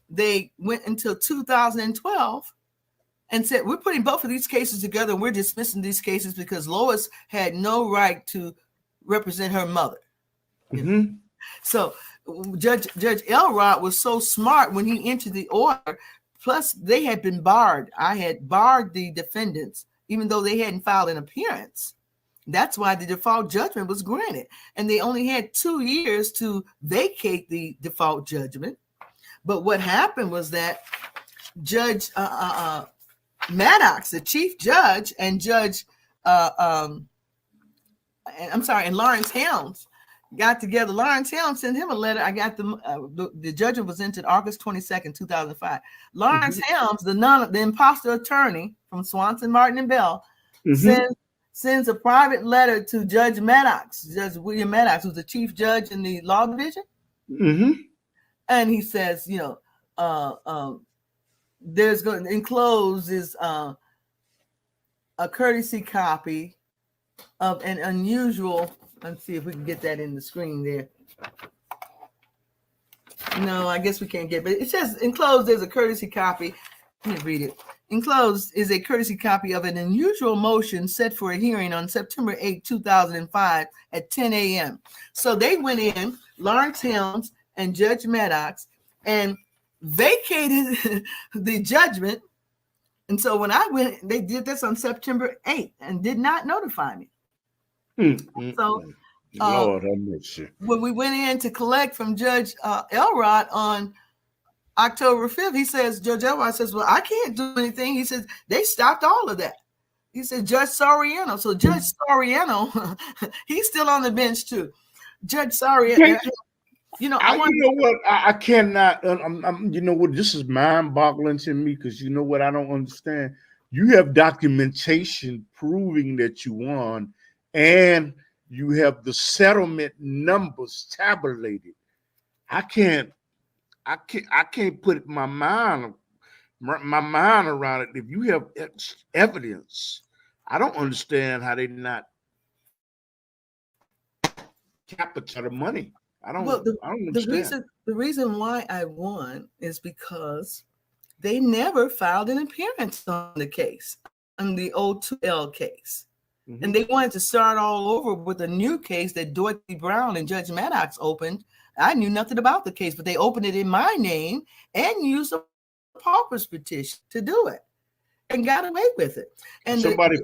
they went until 2012 and said, we're putting both of these cases together and we're dismissing these cases because Lois had no right to represent her mother. So Judge Elrod was so smart when he entered the order. Plus, they had been barred. I had barred the defendants, even though they hadn't filed an appearance. That's why the default judgment was granted. And they only had 2 years to vacate the default judgment. But what happened was that Judge Maddox, the chief judge, and and Lawrence Helms got together. Lawrence Helms sent him a letter. I got the judgment was entered August 22nd, 2005. Lawrence Helms, the imposter attorney from Swanson, Martin, and Bell, sends a private letter to Judge Maddox, Judge William Maddox, who's the chief judge in the law division. And he says, there's going to enclose is a courtesy copy of an unusual. Let's see if we can get that in the screen there. No, I guess we can't get, but it says enclosed there's a courtesy copy. Let me read it. Enclosed is a courtesy copy of an unusual motion set for a hearing on September 8, 2005 at 10 a.m. So they went in, Lawrence Helms and Judge Maddox, and vacated the judgment. And so when I went, they did this on September 8th and did not notify me. So Lord have mercy. When we went in to collect from Judge Elrod on October 5th, he says, Judge Elrod says, well, I can't do anything. He says, they stopped all of that. He said, Judge Soriano. So Judge Soriano, he's still on the bench too. Judge Soriano, I cannot, you know what, this is mind-boggling to me because you know what I don't understand. You have documentation proving that you won, and you have the settlement numbers tabulated. I can't put my mind around it. If you have evidence, I don't understand how they not capture the money. I don't understand. The reason why I won is because they never filed an appearance on the case, on the O2L case. And they wanted to start all over with a new case that Dorothy Brown and Judge Maddox opened. I knew nothing about the case, but they opened it in my name and used a pauper's petition to do it and got away with it. And somebody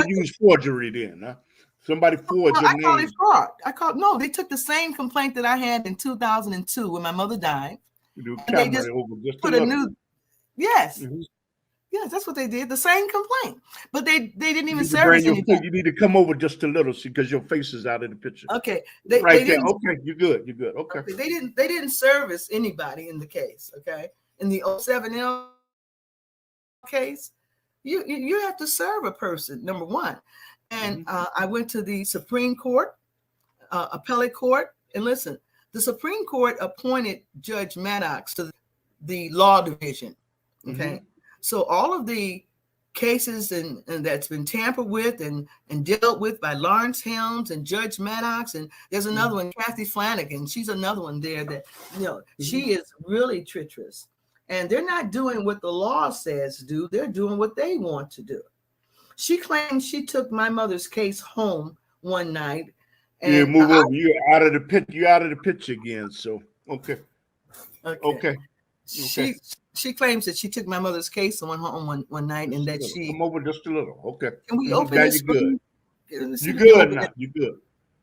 used forgery then, huh? Somebody forged your name. I call it fraud. No, they took the same complaint that I had in 2002 when my mother died. They just put a new, yes. Yes, that's what they did. The same complaint, but they didn't even service anybody. You need to come over just a little, because your face is out of the picture. Okay, there. Okay, you're good. Okay. They didn't service anybody in the case. Okay, in the 07L case, you have to serve a person, number one. And I went to the Supreme Court, appellate court, and listen, the Supreme Court appointed Judge Maddox to the law division. Okay. So all of the cases and that's been tampered with and dealt with by Lawrence Helms and Judge Maddox, and there's another one, Kathy Flanagan. She's another one there that, she is really treacherous. And they're not doing what the law says do. They're doing what they want to do. She claims she took my mother's case home one night. And move over. You're out of the pitch. You're out of the pitch again. So, okay. she claims that she took my mother's case and went home one night, Just and a that little. she. Come over just a little. Okay. Can we Mhm. open Now this you're good. screen? You good now. You good.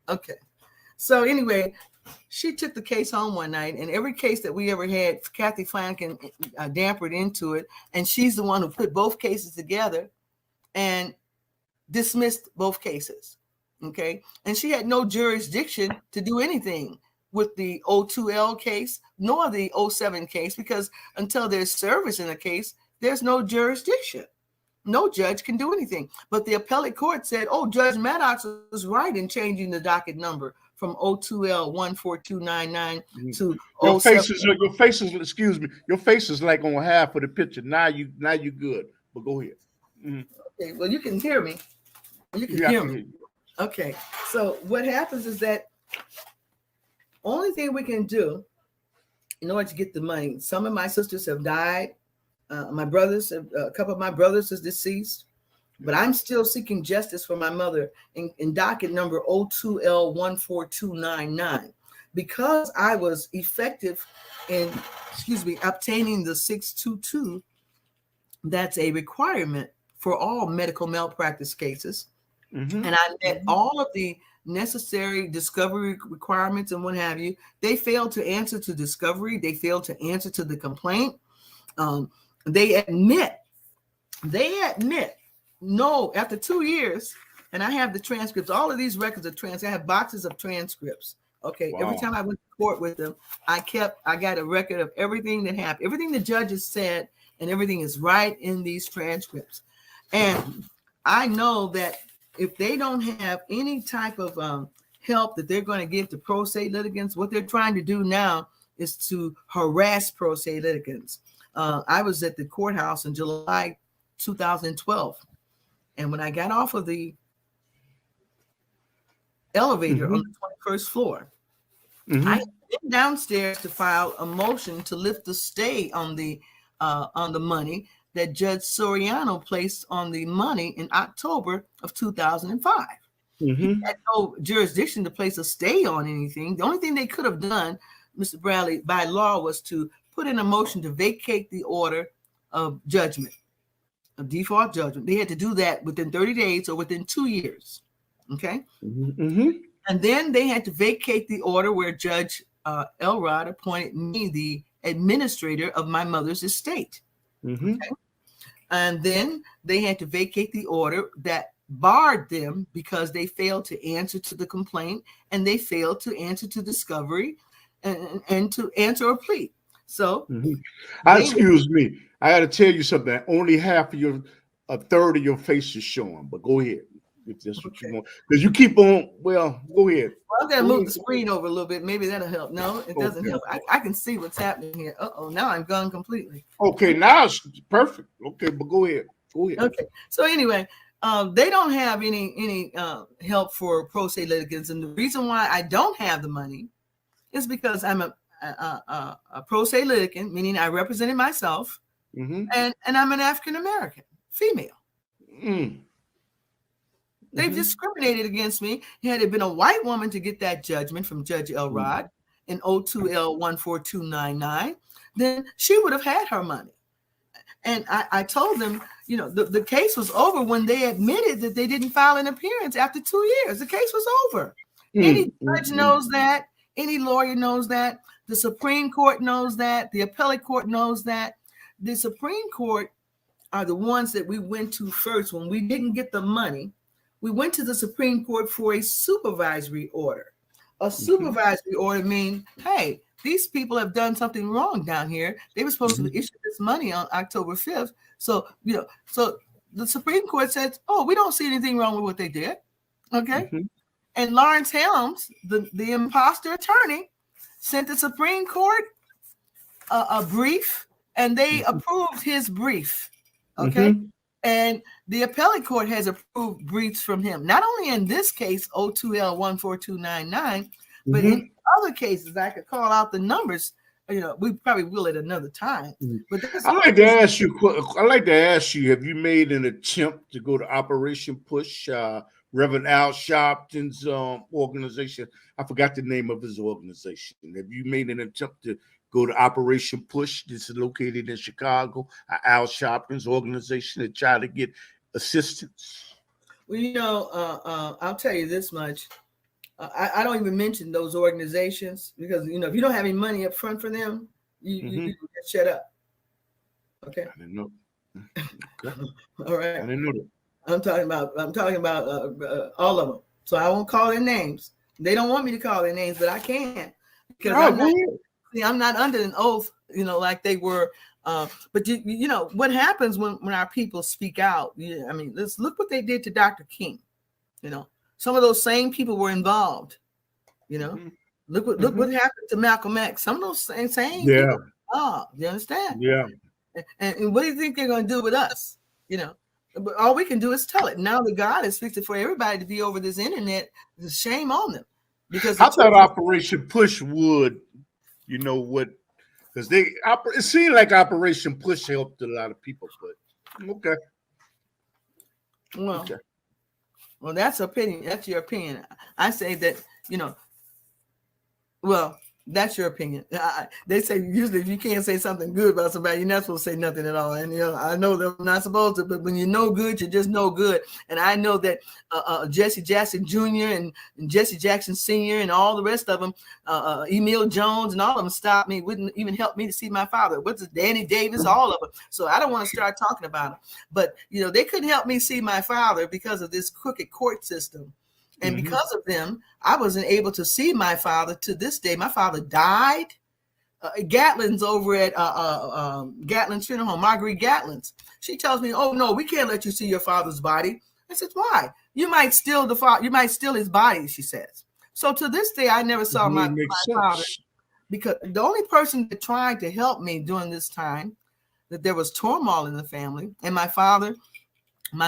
Okay. So anyway, she took the case home one night, and every case that we ever had, Kathy Flanagan dampered into it, and she's the one who put both cases together and dismissed both cases. Okay. And she had no jurisdiction to do anything with the 02L case, nor the 07 case, because until there's service in a case, there's no jurisdiction. No judge can do anything. But the appellate court said, oh, Judge Maddox was right in changing the docket number from 02L 14299 to your 07. face is, excuse me, your face is like on half of the picture. Now you good. But go ahead. Mm-hmm. Okay, well, you can hear me. You can Yeah, I hear can me. hear you. Okay, so what happens is that only thing we can do in order to get the money, some of my sisters have died. My brothers, a couple of my brothers is deceased, but I'm still seeking justice for my mother in docket number 02L14299. Because I was effective in, obtaining the 622, that's a requirement for all medical malpractice cases. Mm-hmm. And I met all of the necessary discovery requirements and what have you. They failed to answer to discovery. They failed to answer to the complaint. They admit, no, after 2 years, and I have the transcripts, all of these records of transcripts, I have boxes of transcripts. Okay. Wow. Every time I went to court with them, I got a record of everything that happened, everything the judges said, and everything is right in these transcripts. And I know that if they don't have any type of help that they're going to give to pro se litigants, what they're trying to do now is to harass pro se litigants. I was at the courthouse in July 2012. And when I got off of the elevator on the 21st floor, I went downstairs to file a motion to lift the stay on the money that Judge Soriano placed on the money in October of 2005. He had no jurisdiction to place a stay on anything. The only thing they could have done, Mr. Bradley, by law, was to put in a motion to vacate the order of judgment, a default judgment. They had to do that within 30 days or within 2 years. Okay. And then they had to vacate the order where Judge Elrod appointed me the administrator of my mother's estate. Okay? And then they had to vacate the order that barred them because they failed to answer to the complaint and they failed to answer to discovery and to answer a plea. So, excuse me, I got to tell you something. Only half of a third of your face is showing, but go ahead. If that's what you want, because you keep on. Well, go ahead. Well, I'm gonna move the screen over a little bit. Maybe that'll help. No, it doesn't help. I can see what's happening here. Now I'm gone completely. Okay, now it's perfect. Okay, but go ahead. Okay. So anyway, they don't have any help for pro se litigants, and the reason why I don't have the money is because I'm a pro se litigant, meaning I represented myself, and I'm an African American female. They've discriminated against me. Had it been a white woman to get that judgment from Judge Elrod in 02L14299, then she would have had her money. And I told them, the case was over when they admitted that they didn't file an appearance after 2 years. The case was over. Any judge knows that. Any lawyer knows that. The Supreme Court knows that. The appellate court knows that. The Supreme Court are the ones that we went to first when we didn't get the money. We went to the Supreme Court for a supervisory order. A supervisory order means, hey, these people have done something wrong down here. They were supposed to issue this money on October 5th. So, so the Supreme Court said, oh, we don't see anything wrong with what they did. Okay. And Lawrence Helms, the imposter attorney, sent the Supreme Court a brief, and they approved his brief. Okay. And the appellate court has approved briefs from him, not only in this case, 02L14299, but in other cases. I could call out the numbers. We probably will at another time. But I'd like to ask you, have you made an attempt to go to Operation Push, Rev Al Sharpton's organization? I forgot the name of his organization. Have you made an attempt to Go to Operation Push. This is located in Chicago. Al Sharpton's organization to try to get assistance. Well, you know, I'll tell you this much. I don't even mention those organizations because, you know, if you don't have any money up front for them, you just shut up. Okay. I didn't know. Okay. All right. I didn't know that. I'm talking about all of them. So I won't call their names. They don't want me to call their names, but I can because I'm not under an oath, you know, like they were. But you know what happens when our people speak out. I mean, let's look what they did to Dr. King. You know, some of those same people were involved. You know, look what happened to Malcolm X. Some of those same people. Oh, you understand? Yeah. And what do you think they're going to do with us? You know, but all we can do is tell it. Now that God is fixing for everybody to be over this internet, shame on them. Because I thought Operation Push would, you know what, because it seemed like Operation Push helped a lot of people, but okay. Well, that's opinion. That's your opinion. I say that, you know, well, that's your opinion. They say usually if you can't say something good about somebody, you're not supposed to say nothing at all. And, you know, I know that I'm not supposed to, but when you know good, you just know good. And I know that Jesse Jackson Jr. and Jesse Jackson Sr. and all the rest of them, Emil Jones and all of them stopped me, wouldn't even help me to see my father. What's it, Danny Davis, all of them. So I don't want to start talking about them. But, you know, they couldn't help me see my father because of this crooked court system. And because of them, I wasn't able to see my father to this day. My father died. Gatlin's over at Gatlin's funeral home, Marguerite Gatlin's. She tells me, "Oh no, we can't let you see your father's body." I said, "Why? You might steal his body," she says. So to this day, I never saw my father because the only person that tried to help me during this time, that there was turmoil in the family, and my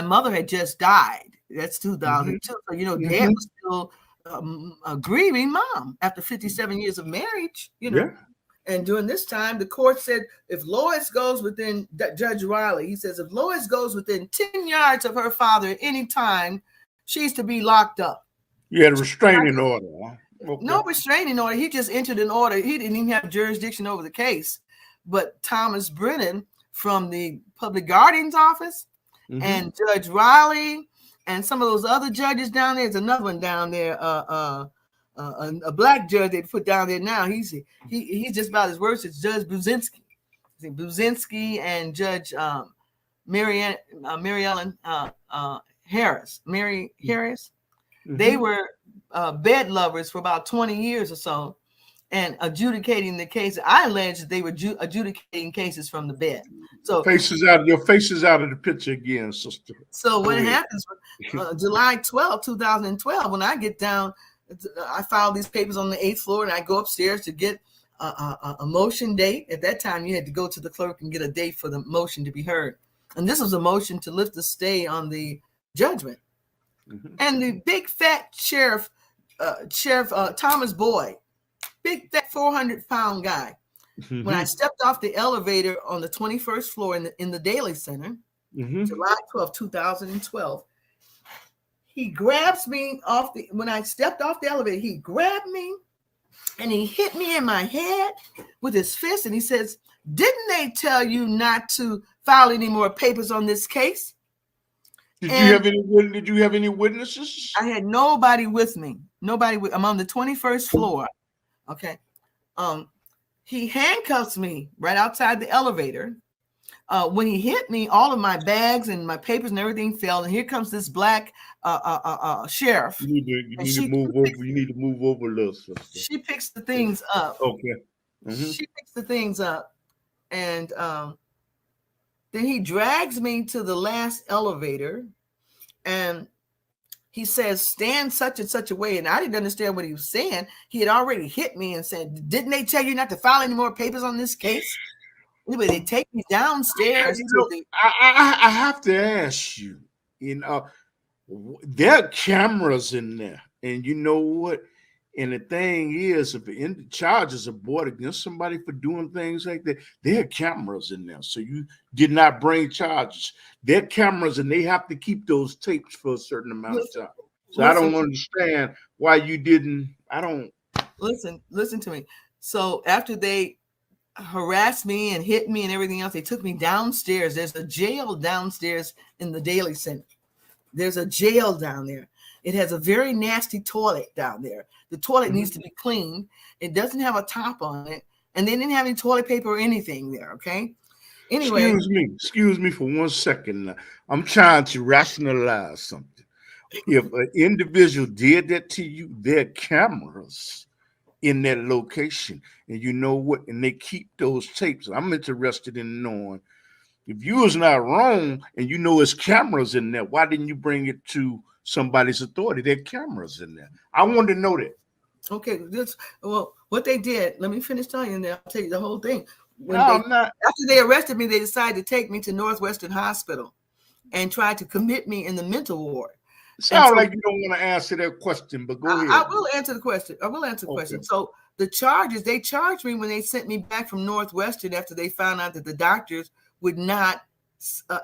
mother had just died. That's 2002. So, you know, Dad was still grieving Mom after 57 years of marriage, you know. Yeah. And during this time, the court said, if Lois goes within, Judge Riley, he says, if Lois goes within 10 yards of her father at any time, she's to be locked up. You had a restraining order. Huh? Okay. No restraining order. He just entered an order. He didn't even have jurisdiction over the case. But Thomas Brennan from the public guardian's office and Judge Riley and some of those other judges down there. There's another one down there, a black judge they put down there now. He's just about as worse as Judge Buzinski. Buzinski and Judge Mary Ellen Harris. They were bed lovers for about 20 years or so and adjudicating the case. I allege that they were adjudicating cases from the bed. So your face is out of the picture again, sister. So what happens July 12, 2012, when I get down, I file these papers on the 8th floor and I go upstairs to get a motion date. At that time, you had to go to the clerk and get a date for the motion to be heard. And this was a motion to lift the stay on the judgment. And the big fat sheriff Thomas Boyd, big fat 400-pound guy. When I stepped off the elevator on the 21st floor in the Daly Center, July 12, 2012, he grabs me when I stepped off the elevator, he grabbed me and he hit me in my head with his fist. And he says, "Didn't they tell you not to file any more papers on this case?" Did you have any witnesses? I had nobody with me. I'm on the 21st floor. Okay. He handcuffs me right outside the elevator. When he hit me, all of my bags and my papers and everything fell. And here comes this black sheriff. You need to move over a little, sister. She picks the things up. Okay. She picks the things up. And then he drags me to the last elevator. And he says, "Stand such and such a way." And I didn't understand what he was saying. He had already hit me and said, "Didn't they tell you not to file any more papers on this case?" Anyway, they take me downstairs. I have to ask you, there are cameras in there. And you know what? And the thing is, if the charges are brought against somebody for doing things like that, there are cameras in there. So you did not bring charges. There are cameras, and they have to keep those tapes for a certain amount of time. So I don't understand why you didn't. I don't. Listen to me. So after they harassed me and hit me and everything else. They took me downstairs. There's a jail downstairs in the Daily Center. There's a jail down there. It has a very nasty toilet down there. The toilet needs to be cleaned. It doesn't have a top on it. And they didn't have any toilet paper or anything there, okay? Anyway. Excuse me for 1 second. I'm trying to rationalize something. If an individual did that to you, there are cameras in that location. And you know what? And they keep those tapes. I'm interested in knowing, if you was not wrong and you know there's cameras in there, why didn't you bring it to somebody's authority? There are cameras in there. I wanted to know that. Okay, well, what they did, let me finish telling you, and then I'll tell you the whole thing. After they arrested me, they decided to take me to Northwestern Hospital and tried to commit me in the mental ward. Sound like you don't want to answer that question, but go ahead. I will answer the question. So the charges, they charged me when they sent me back from Northwestern after they found out that the doctors would not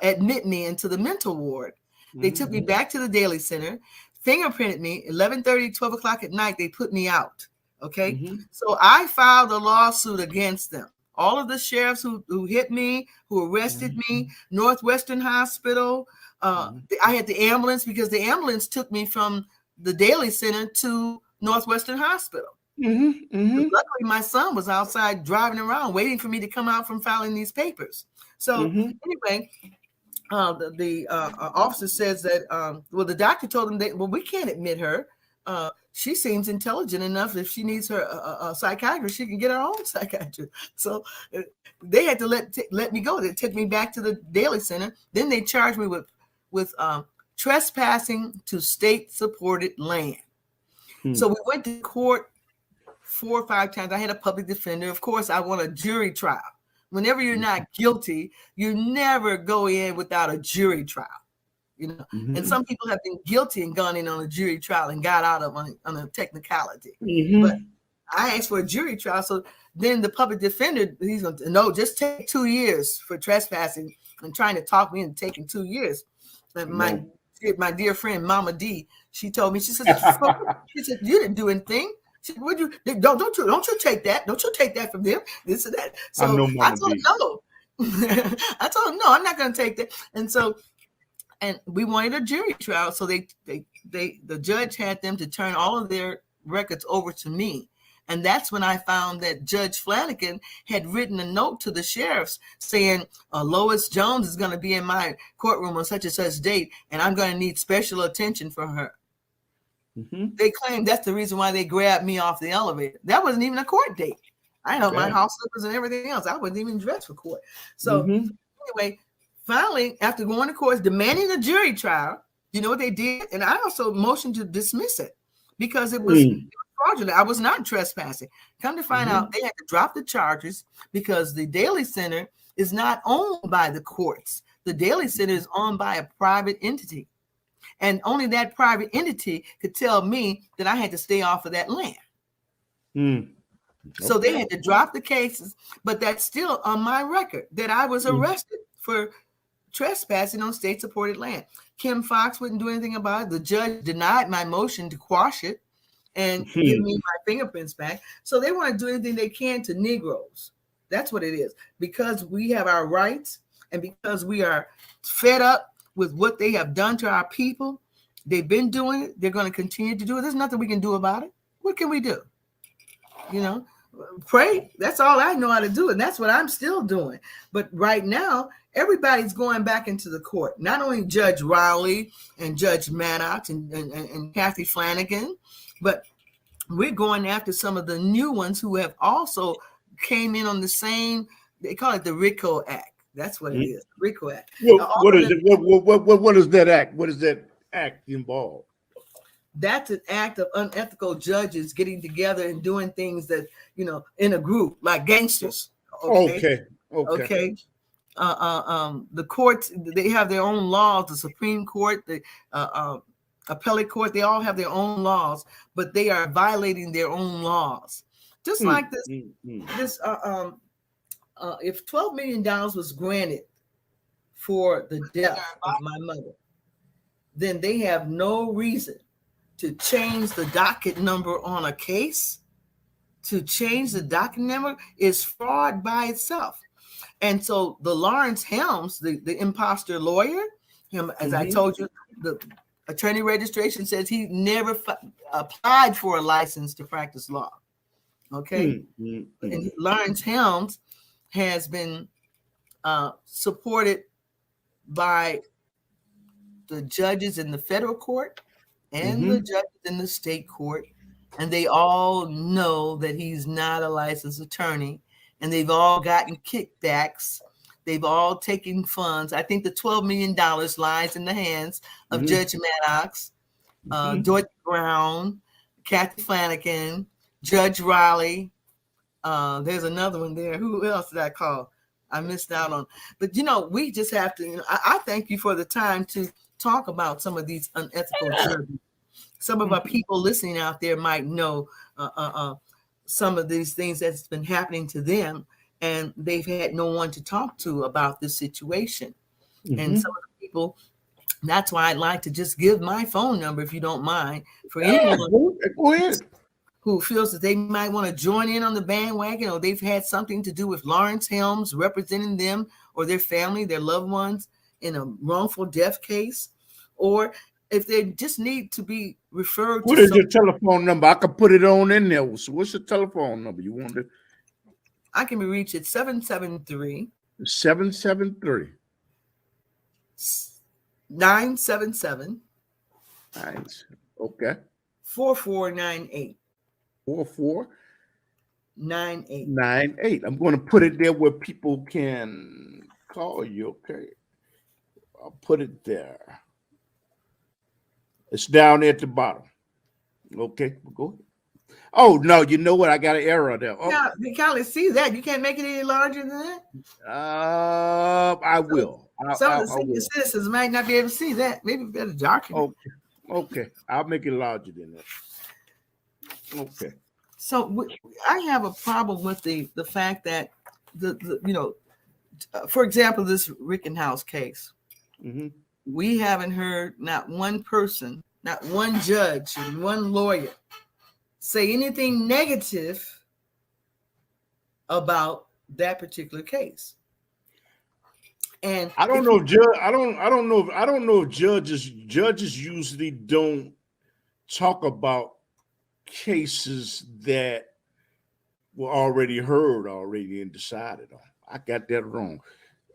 admit me into the mental ward. They took me back to the Daily Center, fingerprinted me, 11:30, 12 o'clock at night, they put me out, okay? So I filed a lawsuit against them. All of the sheriffs who hit me, who arrested me, Northwestern Hospital, I had the ambulance because the ambulance took me from the Daily Center to Northwestern Hospital. Luckily, my son was outside driving around waiting for me to come out from filing these papers. So anyway, the officer says that, well, the doctor told him that, well, we can't admit her. She seems intelligent enough. If she needs her a psychiatrist, she can get her own psychiatrist. So they had to let me go. They took me back to the Daily Center. Then they charged me with trespassing to state-supported land. So we went to court 4 or 5 times. I had a public defender. Of course, I want a jury trial. Whenever you're not guilty, you never go in without a jury trial. You know, and some people have been guilty and gone in on a jury trial and got out of on a technicality. But I asked for a jury trial. So then the public defender, he's going to, no, just take 2 years for trespassing and trying to talk me into taking 2 years. And my dear friend, Mama D, she told me, she said, you didn't do anything. She said, don't you take that. Don't you take that from them. This and that. So I told her, no. I told her, no, I'm not going to take that. And we wanted a jury trial. So the judge had them to turn all of their records over to me. And that's when I found that Judge Flanagan had written a note to the sheriffs saying, Lois Jones is going to be in my courtroom on such and such date, and I'm going to need special attention for her. They claimed that's the reason why they grabbed me off the elevator. That wasn't even a court date. I had my house slippers and everything else. I wasn't even dressed for court. So anyway, finally, after going to court, demanding a jury trial, you know what they did? And I also motioned to dismiss it because it was fraudulent. I was not trespassing. Come to find out, they had to drop the charges because the Daily Center is not owned by the courts. The Daily Center is owned by a private entity. And only that private entity could tell me that I had to stay off of that land. So they had to drop the cases, but that's still on my record that I was arrested for trespassing on state-supported land. Kim Fox wouldn't do anything about it. The judge denied my motion to quash it and give me my fingerprints back. So they want to do anything they can to Negroes. That's what it is. Because we have our rights and because we are fed up with what they have done to our people, they've been doing it. They're going to continue to do it. There's nothing we can do about it. What can we do? You know, pray. That's all I know how to do. And that's what I'm still doing. But right now, everybody's going back into the court. Not only Judge Rowley and Judge Maddox and Kathy Flanagan, but we're going after some of the new ones who have also came in on the same, they call it the RICO Act. That's what it is, RICO Act. What is it? What is that act? What does that act involve? That's an act of unethical judges getting together and doing things that, you know, in a group like gangsters. Okay. The courts, they have their own laws. The Supreme Court, the appellate court, they all have their own laws, but they are violating their own laws. Just like this, if $12 million was granted for the death of my mother, then they have no reason to change the docket number on a case to change the docket number is fraud by itself. And so the Lawrence Helms, the imposter lawyer, him, as I told you, the attorney registration says he never applied for a license to practice law. Okay. And Lawrence Helms has been supported by the judges in the federal court and the judges in the state court. And they all know that he's not a licensed attorney. And they've all gotten kickbacks. They've all taken funds. I think the $12 million lies in the hands of Judge Maddox, Dorothy Brown, Kathy Flanagan, Judge Riley. There's another one there. Who else did I call? I missed out on. But, we just have to, I thank you for the time to talk about some of these unethical judges. Some of our people listening out there might know some of these things that's been happening to them, and they've had no one to talk to about this situation. And some of the people, that's why I'd like to just give my phone number, if you don't mind, for anyone who feels that they might want to join in on the bandwagon, or they've had something to do with Lawrence Helms representing them or their family, their loved ones in a wrongful death case, or if they just need to be referred to. What is your telephone number? I can put it on in there. So what's your telephone number? You want to? I can be reached at 773 977 Okay. 4498. 4498. I'm going to put it there where people can call you. Okay. I'll put it there. It's down there at the bottom. Okay, go ahead. Oh, no, you know what? I got an error there. Oh. Yeah, you can't really see that. You can't make it any larger than that? I will. Some of the senior citizens might not be able to see that. Maybe better darken it. Okay. I'll make it larger than that. Okay. So I have a problem with the fact that, for example, this Rickenhouse case. We haven't heard not one person, not one judge, and one lawyer say anything negative about that particular case. And I don't know if judges usually don't talk about cases that were already heard and decided on. I got that wrong.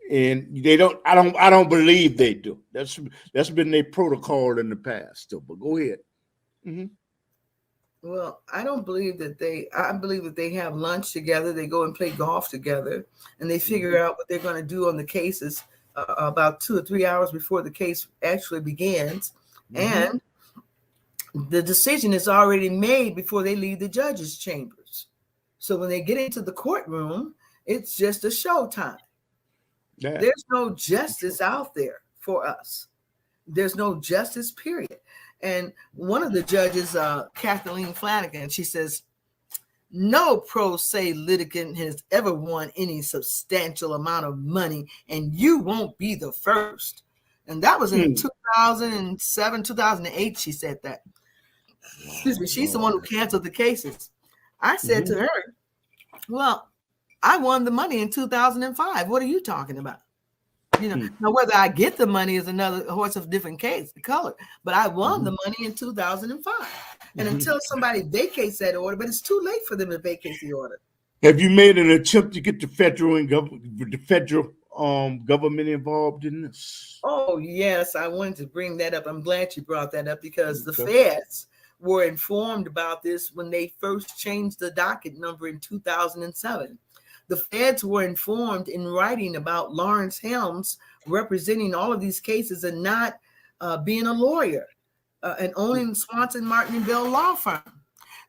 And they don't. I don't believe they do. That's been their protocol in the past. Still, but go ahead. Well, I don't believe that I believe that they have lunch together. They go and play golf together, and they figure out what they're going to do on the cases about 2 or 3 hours before the case actually begins, and the decision is already made before they leave the judges' chambers. So when they get into the courtroom, it's just a showtime. Yeah. There's no justice out there for us. There's no justice, period. And one of the judges, Kathleen Flanagan, she says, no pro se litigant has ever won any substantial amount of money, and you won't be the first. And that was in 2007, 2008, she said that. Excuse me, she's the one who canceled the cases. I said to her, well, I won the money in 2005. What are you talking about? Now whether I get the money is another horse of different color, but I won the money in 2005. And until somebody vacates that order, but it's too late for them to vacate the order. Have you made an attempt to get the federal government involved in this? Oh, yes. I wanted to bring that up. I'm glad you brought that up because the feds were informed about this when they first changed the docket number in 2007. The feds were informed in writing about Lawrence Helms representing all of these cases and not being a lawyer and owning Swanson, Martin, and Bell law firm.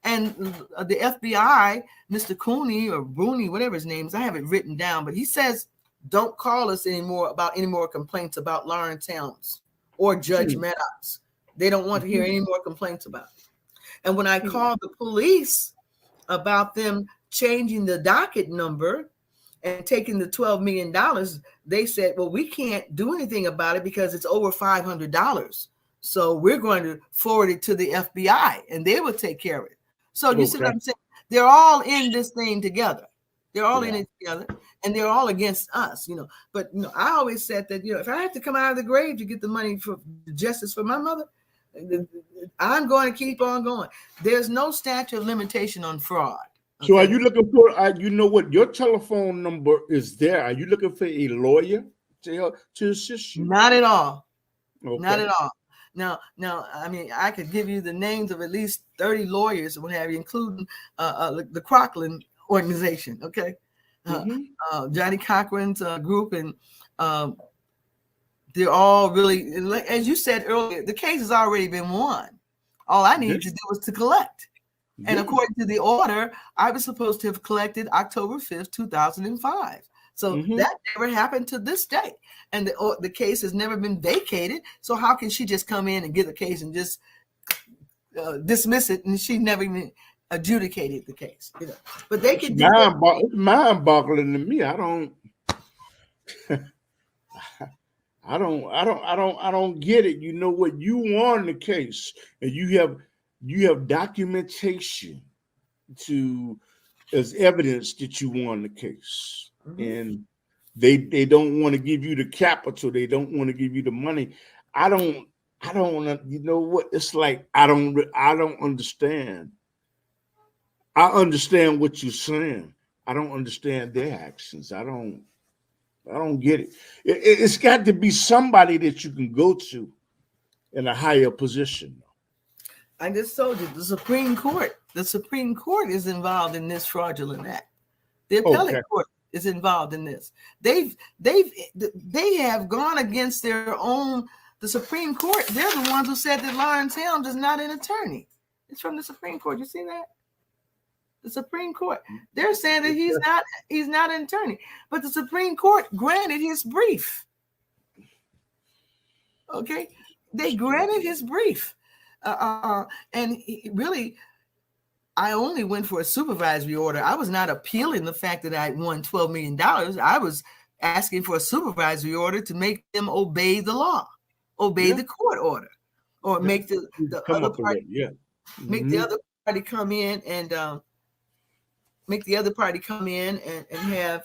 And the FBI, Mr. Cooney or Rooney, whatever his name is, I have it written down, but he says, don't call us anymore about any more complaints about Lawrence Helms or Judge Maddox. They don't want to hear any more complaints about it. And when I called the police about them changing the docket number and taking the $12 million, they said, well, we can't do anything about it because it's over $500. So we're going to forward it to the FBI and they will take care of it. So you see what I'm saying? They're all in this thing together. They're all in Yeah. it together, and they're all against us, But I always said that if I have to come out of the grave to get the money for justice for my mother, I'm going to keep on going. There's no statute of limitation on fraud. Okay? So are you looking for? You know what? Your telephone number is there. Are you looking for a lawyer to assist you? Not at all. Okay. Not at all. Now, I mean, I could give you the names of at least 30 lawyers or what have you, including the Crocklin organization. Okay. Johnny Cochran's group, and they're all really, as you said earlier, the case has already been won. All I needed to do was to collect. And according to the order, I was supposed to have collected October 5th, 2005. So that never happened to this day. And the case has never been vacated. So how can she just come in and get the case and just dismiss it? And she never even adjudicated the case. But they can do it's mind-boggling to me. I don't get it. You know what? You won the case, and you have documentation as evidence that you won the case, and they don't want to give you the capital. They don't want to give you the money. I don't. You know what? It's like I don't understand. I understand what you're saying. I don't understand their actions. I don't get it. It's got to be somebody that you can go to in a higher position. I just told you the Supreme Court. The Supreme Court is involved in this fraudulent act. The appellate court is involved in this. They have gone against their own. The Supreme Court. They're the ones who said that Lawrence Helms is not an attorney. It's from the Supreme Court. You see that? The Supreme Court. They're saying that he's not an attorney, but the Supreme Court granted his brief. Okay, they granted his brief, and really, I only went for a supervisory order. I was not appealing the fact that I won $12 million. I was asking for a supervisory order to make them obey the law, obey the court order, or make the other party, make the other party come in and. Make the other party come in and have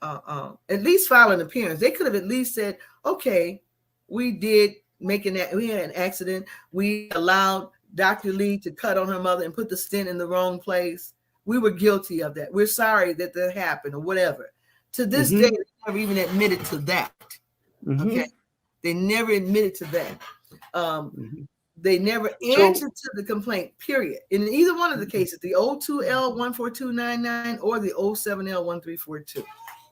at least file an appearance. They could have at least said, okay, we had an accident. We allowed Dr. Lee to cut on her mother and put the stent in the wrong place. We were guilty of that. We're sorry that happened or whatever. To this day, they never even admitted to that. Okay. They never admitted to that. They never answered to the complaint, period. In either one of the cases, the 02L14299 or the 07L1342.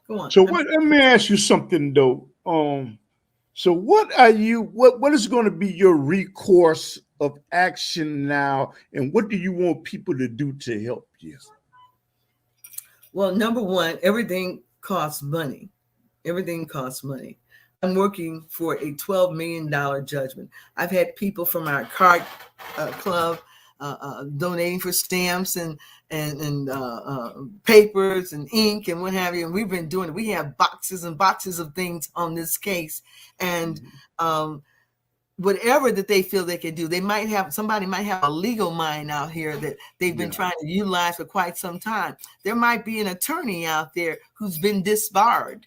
Go on. So let me ask you something though. So what is going to be your recourse of action now, and what do you want people to do to help you? Well, number one, everything costs money. Everything costs money. I'm working for a $12 million judgment. I've had people from our card club donating for stamps and papers and ink and what have you. And we've been doing it. We have boxes and boxes of things on this case. And whatever that they feel they can do, somebody might have a legal mind out here that they've been trying to utilize for quite some time. There might be an attorney out there who's been disbarred.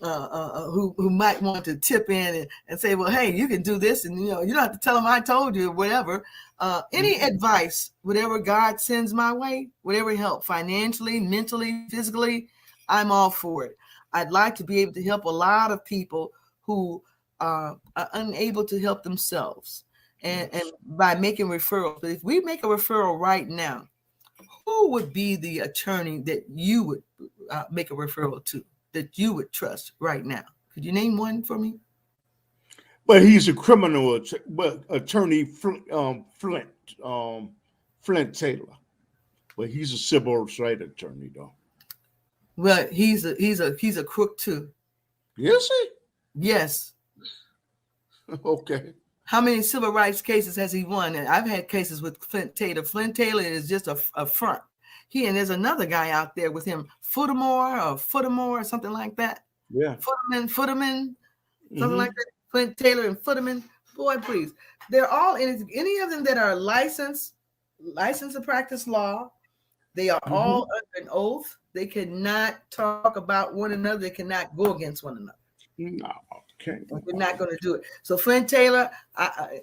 Who might want to tip in and say, well, hey, you can do this, and you don't have to tell them I told you or whatever. Any advice, whatever God sends my way, whatever help, financially, mentally, physically, I'm all for it. I'd like to be able to help a lot of people who are unable to help themselves, and by making referrals. But if we make a referral right now, who would be the attorney that you would make a referral to, that you would trust right now? Could you name one for me? But he's a criminal attorney, Flint Taylor. But he's a civil rights attorney, though. Well, he's a crook too. Is he? Yes. Okay. How many civil rights cases has he won? And I've had cases with Flint Taylor. Flint Taylor is just a front. And there's another guy out there with him, Footamore or something like that. Yeah. Footerman, something like that. Flint Taylor and Footerman. Boy, please. They're all in it. Any of them that are licensed licensed to practice law. They are all under an oath. They cannot talk about one another. They cannot go against one another. No, okay. They're not going to do it. So Flint Taylor,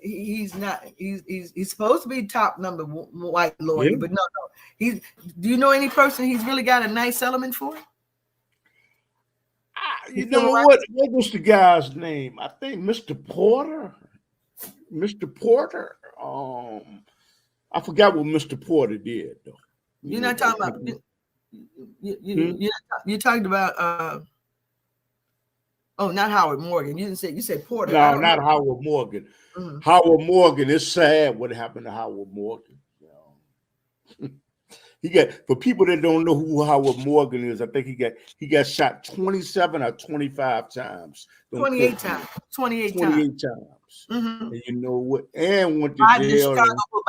he's not. He's supposed to be top number white lawyer, but no. He's. Do you know any person he's really got a nice settlement for? You know what? What was the guy's name? I think Mr. Porter. Mr. Porter. I forgot what Mr. Porter did though. You're not talking about. You're talking about. Oh, not Howard Morgan. You said Porter. No, not Howard Morgan. Mm-hmm. Howard Morgan. It's sad what happened to Howard Morgan. He got, for people that don't know who Howard Morgan is, I think he got shot 27 or 25 times. 28 times. 28 times. Mm-hmm. And you know what? And went to jail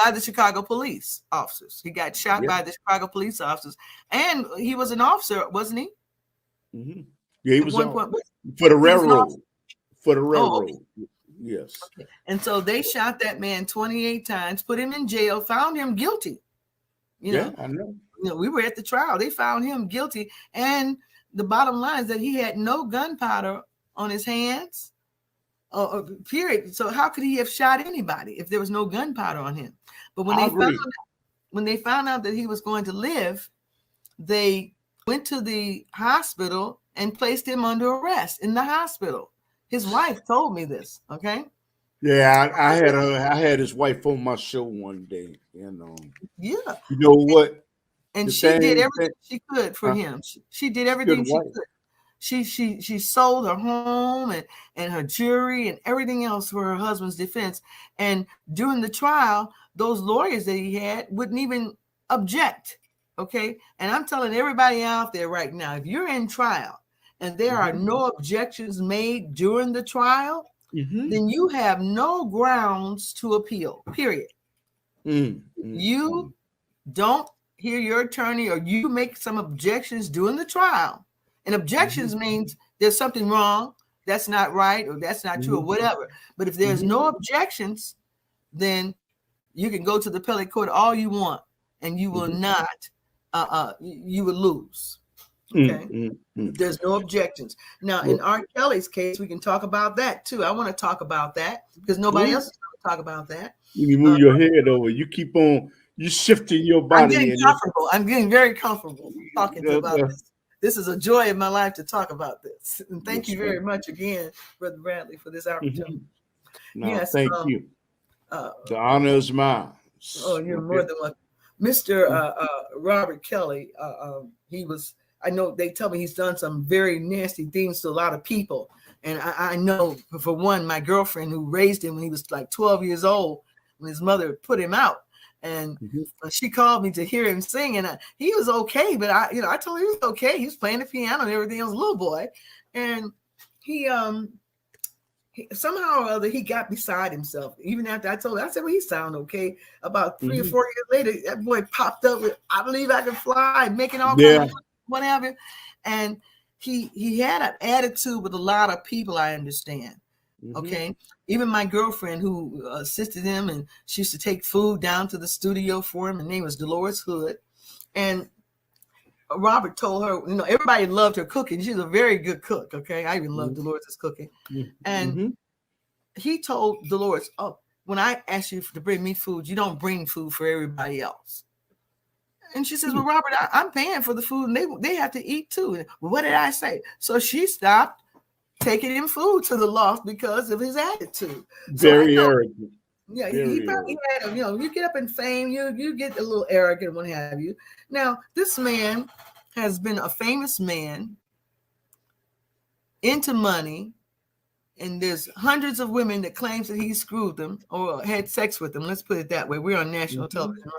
by the Chicago police officers. He got shot by the Chicago police officers, and he was an officer, wasn't he? Mm-hmm. Yeah, he was for the railroad. For the railroad. Oh, okay. Yes. Okay. And so they shot that man 28 times, put him in jail, found him guilty. I know. We were at the trial. They found him guilty. And the bottom line is that he had no gunpowder on his hands, period. So how could he have shot anybody if there was no gunpowder on him? But when they found out that he was going to live, they went to the hospital and placed him under arrest in the hospital. His wife told me this, okay? Yeah, I had his wife on my show one day, Yeah. You know what? And she did everything she could for him. She did everything she could. She sold her home and her jewelry and everything else for her husband's defense. And during the trial, those lawyers that he had wouldn't even object, okay? And I'm telling everybody out there right now, if you're in trial and there are no objections made during the trial, then you have no grounds to appeal, period. You don't hear your attorney or you make some objections during the trial. And objections means there's something wrong, that's not right, or that's not true, or whatever. But if there's no objections, then you can go to the appellate court all you want, and you will not, you will lose. Okay. There's no objections. Now, in R. Kelly's case, we can talk about that too. I want to talk about that because nobody else is going to talk about that. You move your head over. You keep on. You shifting your body. I'm getting comfortable. I'm getting very comfortable talking about this. This is a joy in my life to talk about this. And thank you very much again, Brother Bradley, for this opportunity. Thank you. The honor is mine. Oh, you're more than welcome. Mr. Robert Kelly, I know they tell me he's done some very nasty things to a lot of people. And I know, for one, my girlfriend who raised him when he was like 12 years old, when his mother put him out. And she called me to hear him sing. And he was okay, but I told him he was okay. He was playing the piano and everything. He was a little boy. And he somehow or other, he got beside himself. Even after I told him, I said, well, he sound okay. About 3 or 4 years later, that boy popped up with, I believe I can fly, making all kinds of whatever. And he had an attitude with a lot of people, I understand. Okay. Even my girlfriend who assisted him, and she used to take food down to the studio for him. Her name was Dolores Hood. And Robert told her, everybody loved her cooking. She's a very good cook. Okay. I even love Dolores' cooking. And he told Dolores, oh, when I ask you to bring me food, you don't bring food for everybody else. And she says, well, Robert, I'm paying for the food and they have to eat too. Well, what did I say? So she stopped taking him food to the loft because of his attitude. Very arrogant. Yeah, he probably had, you get up in fame, you get a little arrogant, what have you. Now, this man has been a famous man, into money, and there's hundreds of women that claims that he screwed them or had sex with them. Let's put it that way. We're on national television,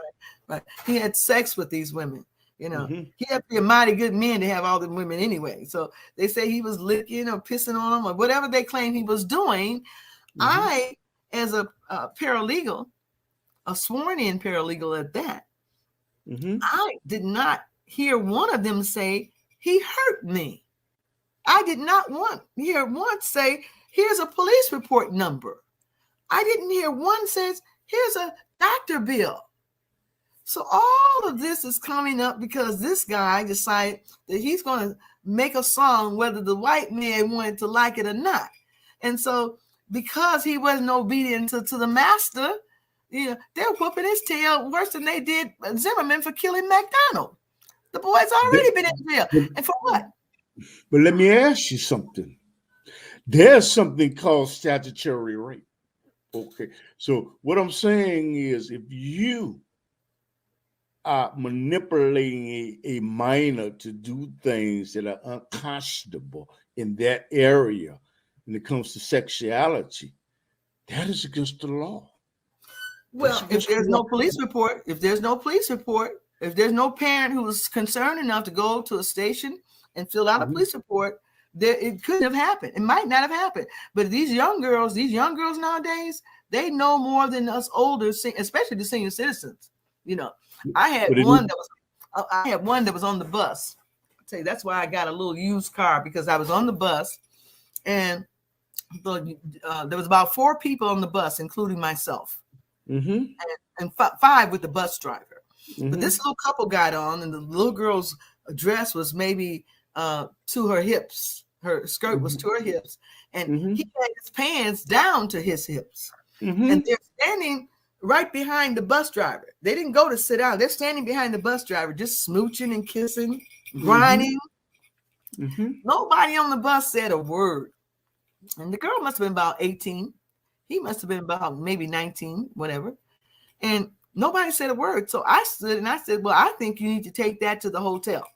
right? He had sex with these women. He had to be a mighty good man to have all the women anyway. So they say he was licking or pissing on them or whatever they claim he was doing. I, as a paralegal, a sworn-in paralegal at that, I did not hear one of them say, he hurt me. I did not hear one say, here's a police report number. I didn't hear one says, here's a doctor bill. So all of this is coming up because this guy decided that he's going to make a song whether the white man wanted to like it or not. And so because he wasn't obedient to the master, they're whooping his tail worse than they did Zimmerman for killing McDonald. The boy's already been in jail. And for what? But let me ask you something. There's something called statutory rape. Okay. So what I'm saying is if you are manipulating a minor to do things that are unconscionable in that area when it comes to sexuality, that is against the law. Well, if there's no police report, if there's no parent who was concerned enough to go to a station and fill out a police report, it couldn't have happened. It might not have happened. But these young girls nowadays, they know more than us older, especially the senior citizens. I had one that was on the bus. I'll tell you, that's why I got a little used car, because I was on the bus, and there was about 4 people on the bus, including myself, and 5 with the bus driver. But this little couple got on, and the little girl's dress was maybe to her hips. Her skirt was to her hips, and he had his pants down to his hips, and they're standing right behind the bus driver. They didn't go to sit down. They're standing behind the bus driver, just smooching and kissing, grinding. Nobody on the bus said a word. And the girl must have been about 18. He must have been about maybe 19, whatever. And nobody said a word. So I stood and I said, well, I think you need to take that to the hotel.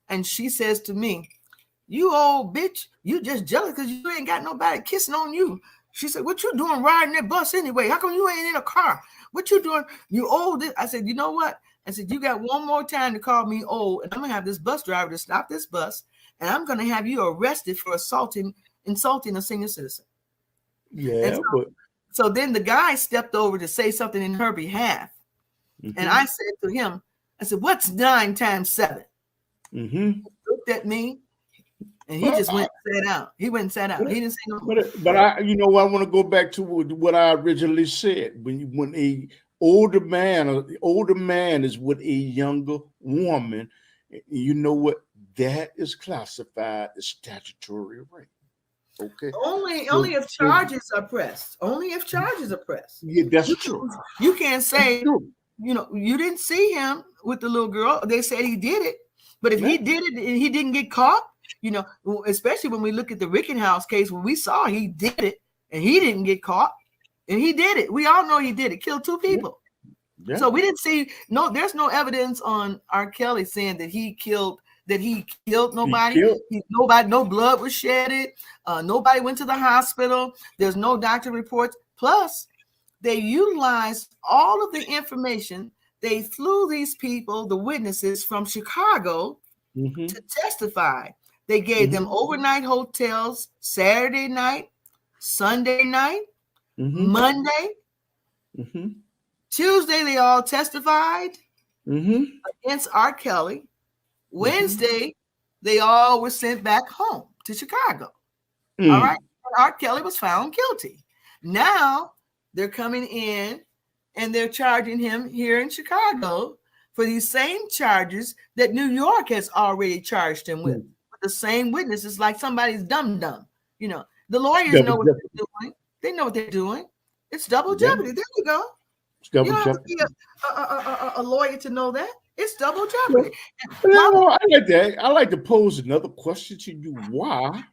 And she says to me, you old bitch, you just jealous because you ain't got nobody kissing on you. She said, what you doing riding that bus anyway? How come you ain't in a car? What you doing? You old. I said, you know what? I said, you got one more time to call me old, and I'm going to have this bus driver to stop this bus, and I'm going to have you arrested for insulting a senior citizen. Yeah. So then the guy stepped over to say something in her behalf. And I said to him, I said, what's 9 times 7? He looked at me. And he just went and sat down. He went and sat down. He didn't say no more. But I want to go back to what I originally said. When a older man is with a younger woman, you know what? That is classified as statutory rape. Okay. Only if charges are pressed. Only if charges are pressed. Yeah, that's true. You can't say, you didn't see him with the little girl. They said he did it. But if he did it and he didn't get caught, especially when we look at the Rickenhouse case, when we saw he did it and he didn't get caught, and he did it. We all know he did it, killed 2 people. Yeah. So we didn't see there's no evidence on R. Kelly saying that he killed nobody. No blood was shedded. Nobody went to the hospital. There's no doctor reports. Plus, they utilized all of the information. They flew these people, the witnesses from Chicago, to testify. They gave them overnight hotels, Saturday night, Sunday night, Monday, Tuesday. They all testified against R. Kelly. Wednesday, they all were sent back home to Chicago. All right. And R. Kelly was found guilty. Now they're coming in and they're charging him here in Chicago for these same charges that New York has already charged him with. The same witnesses, like somebody's dumb. The lawyers know what they're doing. They know what they're doing. It's double jeopardy. There you go. It's double you don't jeopardy. Have to be a lawyer to know that. It's double jeopardy. I like that. I like to pose another question to you. Why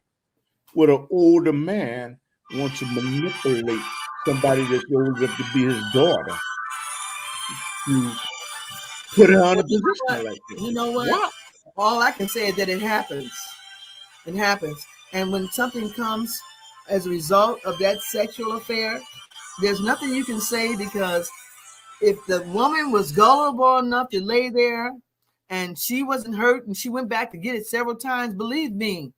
would an older man want to manipulate somebody that's old enough to be his daughter to put her in a position like that? You know what? Wow. All I can say is that it happens. It happens. And when something comes as a result of that sexual affair, there's nothing you can say, because if the woman was gullible enough to lay there and she wasn't hurt and she went back to get it several times, believe me,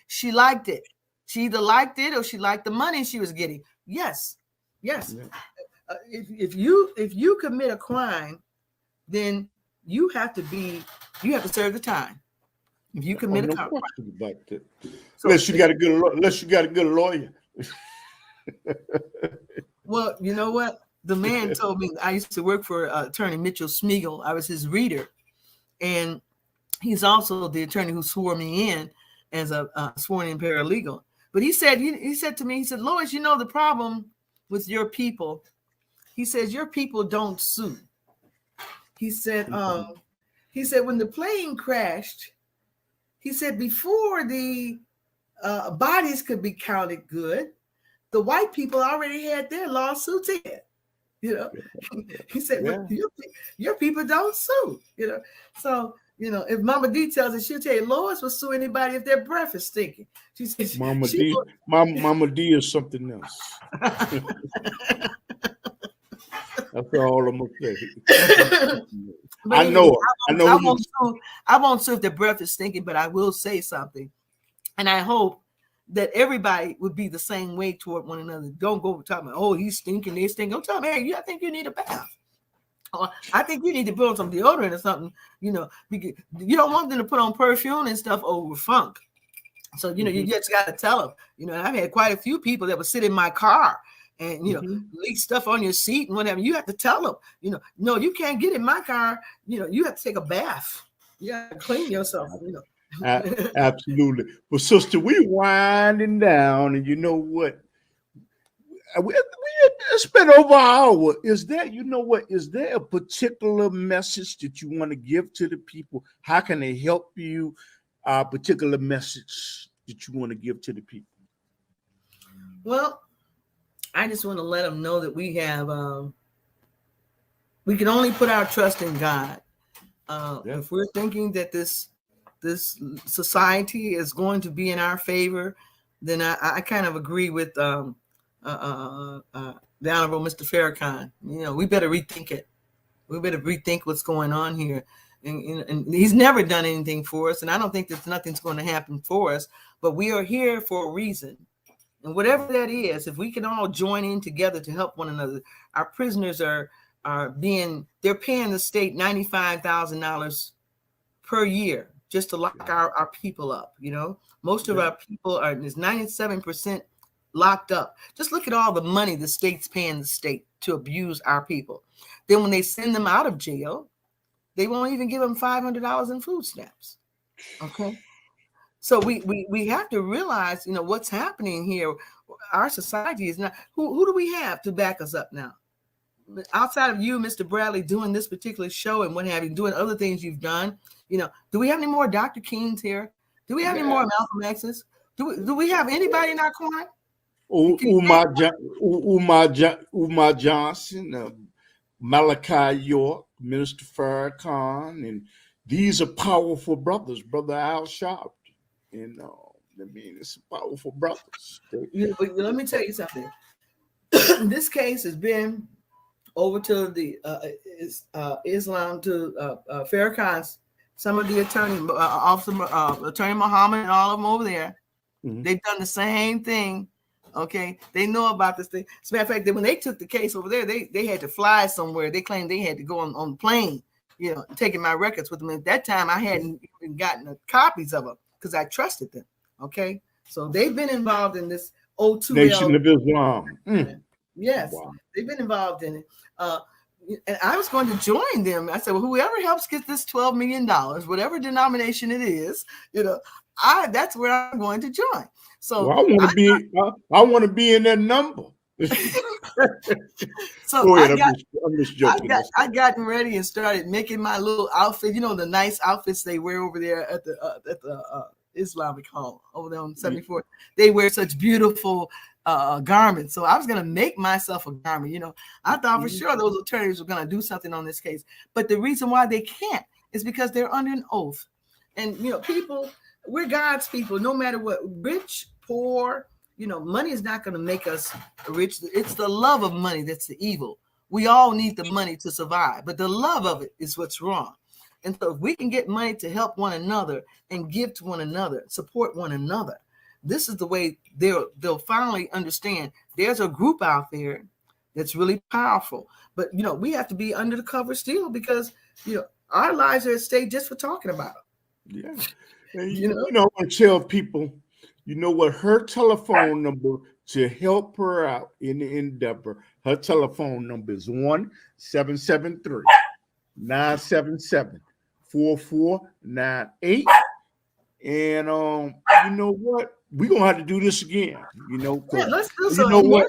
she liked it. She either liked it or she liked the money she was getting. Yes. Yeah. If you commit a crime, then you have to serve the time. If you commit a crime, unless you got a good lawyer. Well, you know what? The man told me, I used to work for attorney Mitchell Smeagol. I was his reader. And he's also the attorney who swore me in as a sworn in paralegal. But he said to me, he said, Lois, you know the problem with your people. He says, your people don't sue. He said, when the plane crashed, he said, before the bodies could be counted good, the white people already had their lawsuits in. You know, he said, but your people don't sue. You know, so if Mama D tells it, she'll tell you Lois will sue anybody if their breath is stinking. She says, Mama D is something else. That's all I'm gonna say. I know I won't sue if the breath is stinking, but I will say something, and I hope that everybody would be the same way toward one another. Don't go talking about, oh, he's stinking, they stink. Don't tell me, hey, I think you need a bath. Or I think you need to put on some deodorant or something. You don't want them to put on perfume and stuff over funk. So, you just got to tell them. I've had quite a few people that would sit in my car and, leak stuff on your seat and whatever. You have to tell them, no, you can't get in my car. You have to take a bath. You have to clean yourself, Absolutely. But sister, we winding down, and you know what? We spent over an hour. Is there a particular message that you want to give to the people? How can they help you? A particular message that you want to give to the people? Well, I just want to let them know that we have, we can only put our trust in God. If we're thinking that this society is going to be in our favor, then I kind of agree with the Honorable Mr. Farrakhan. We better rethink it. We better rethink what's going on here. And he's never done anything for us, and I don't think that nothing's going to happen for us. But we are here for a reason, and whatever that is, if we can all join in together to help one another. Our prisoners they're paying the state $95,000 per year just to lock our people up. Most of our people is 97% locked up. Just look at all the money the state's paying the state to abuse our people. Then when they send them out of jail, they won't even give them $500 in food stamps. Okay. So we have to realize, what's happening here. Our society is not, who do we have to back us up now? Outside of you, Mr. Bradley, doing this particular show and what have you, doing other things you've done, do we have any more Dr. Kings here? Do we have any more Malcolm X's? Do we have anybody in our corner? Umar Johnson, Malachi York, Minister Farrakhan, and these are powerful brothers. Brother Al Sharpton, it's powerful brothers. Let me tell you something. This case has been over to the Islam, to Farrakhan's, some of the attorney, Attorney Muhammad and all of them over there. Mm-hmm. They've done the same thing. Okay, they know about this thing. As a matter of fact, that when they took the case over there, they had to fly somewhere. They claimed they had to go on the plane, taking my records with them. At that time, I hadn't even gotten copies of them because I trusted them. Okay, so they've been involved in this O2L Nation of Islam. Yes, wow. They've been involved in it. And I was going to join them. I said, well, whoever helps get this $12 million, whatever denomination it is, that's where I'm going to join. So I want to be in that number. So go ahead, I'm just joking. I got ready and started making my little outfit. The nice outfits they wear over there at the Islamic home over there on 74th. They wear such beautiful garments. So I was going to make myself a garment. I thought for sure those attorneys were going to do something on this case. But the reason why they can't is because they're under an oath. And, people, we're God's people, no matter what, rich, poor, money is not going to make us rich. It's the love of money that's the evil. We all need the money to survive, but the love of it is what's wrong. And so if we can get money to help one another and give to one another, support one another, this is the way they'll finally understand there's a group out there that's really powerful. But, we have to be under the cover still because, our lives are at stake just for talking about it. Yeah. And, I tell people, her telephone number to help her out in the endeavor. Her telephone number is 1-773-977-4498. And you know what? We're gonna have to do this again, Yeah, let's do you so. know what?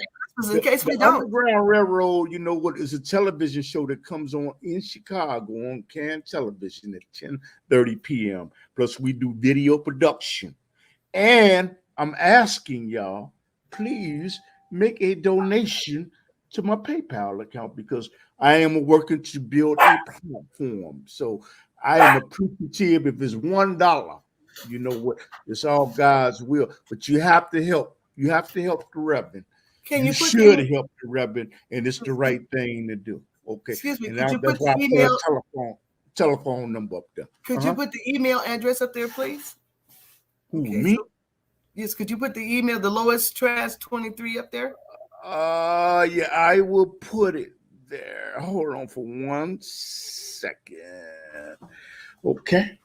In case we The don't. Underground Railroad, you know what, is a television show that comes on in Chicago on Can Television at 10:30 p.m. Plus, we do video production. And I'm asking y'all, please make a donation to my PayPal account because I am working to build a platform. So I am appreciative if it's $1. You know what? It's all God's will. But you have to help. You have to help the Reverend. You should help the Reverend, and it's the right thing to do. Okay. Excuse me, And could you that's put why the I put email a telephone number up there. Could you put the email address up there, please? Who, me? So, yes, could you put the email, the Lois Trash 23 up there? Yeah, I will put it there. Hold on for 1 second. Okay.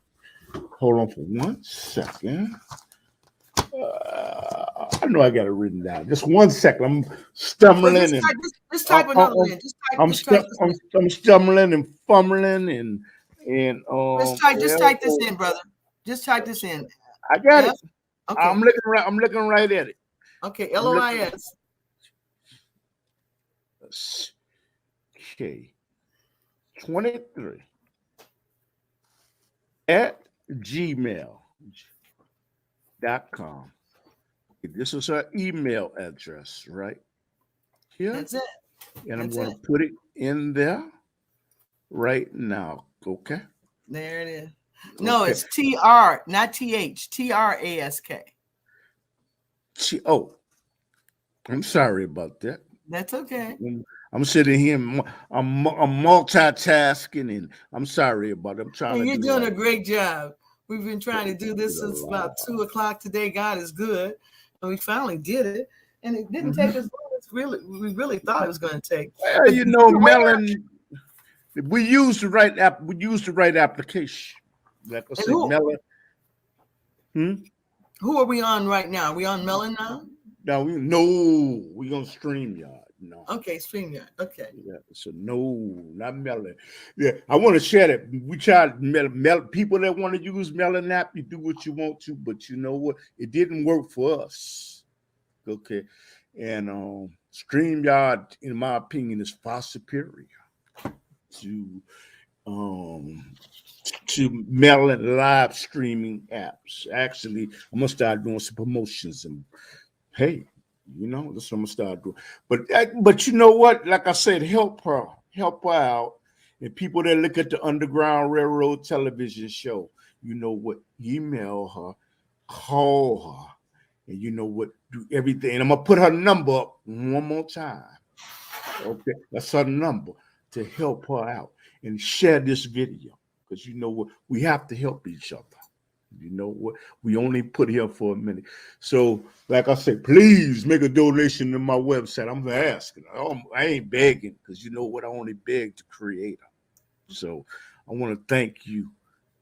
Hold on for 1 second. I know I got it written down. Just 1 second. I'm stumbling and just type another one. I'm stumbling and fumbling and just type this in, brother. Just type this in. I got it. Okay. I'm looking right at it. Okay, LOIS. Okay. 23 at gmail.com. This is our email address right here. That's it. And I'm going to put it in there right now. Okay. There it is. No, it's TR, not TH. TRASK. Oh, I'm sorry about that. That's okay. I'm sitting here. I'm multitasking, and I'm sorry about it. I'm trying. You're doing a great job. We've been trying to do this since about 2:00 today. God is good, and we finally did it. And it didn't take us long. We really thought it was going to take. Well, Melon. We used the right app. We used the right application. Like I said, Melon. Who are we on right now? Are we on Melon now? No, we're gonna StreamYard. No. Okay, StreamYard. Okay. Yeah, so no, not Melon. Yeah, I want to share that. We tried people that want to use Melon app. You do what you want to, but you know what? It didn't work for us. Okay, and StreamYard, in my opinion, is far superior to Melon live streaming apps. Actually, I'm gonna start doing some promotions and hey, that's what I'm gonna start doing. But you know what? Like I said, help her out. And people that look at the Underground Railroad television show, you know what? Email her, call her, and you know what? Do everything. And I'm gonna put her number up one more time. Okay, that's her number to help her out and share this video because you know what? We have to help each other. You know what? We only put here for a minute. So, like I said, please make a donation to my website. I'm asking. I ain't begging because you know what? I only beg the creator. So, I want to thank you,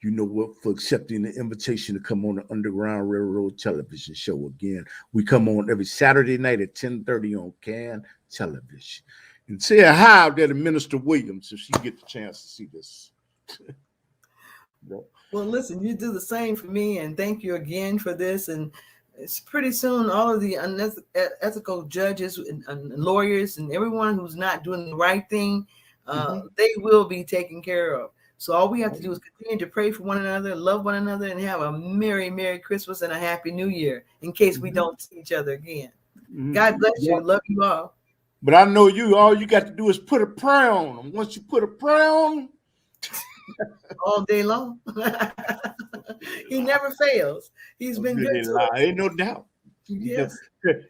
you know what, for accepting the invitation to come on the Underground Railroad television show again. We come on every Saturday night at 10:30 on Can Television. And say hi out there to Minister Williams if she gets a chance to see this. Well, listen, you do the same for me, and thank you again for this. And it's pretty soon all of the unethical judges and lawyers and everyone who's not doing the right thing, they will be taken care of. So all we have to do is continue to pray for one another, love one another, and have a Merry, Merry Christmas and a Happy New Year in case we don't see each other again. God bless you. Love you all. But I know all you got to do is put a prayer on them. Once you put a prayer on them, all day long. He never fails. He's been good to us. Ain't no doubt. Yes.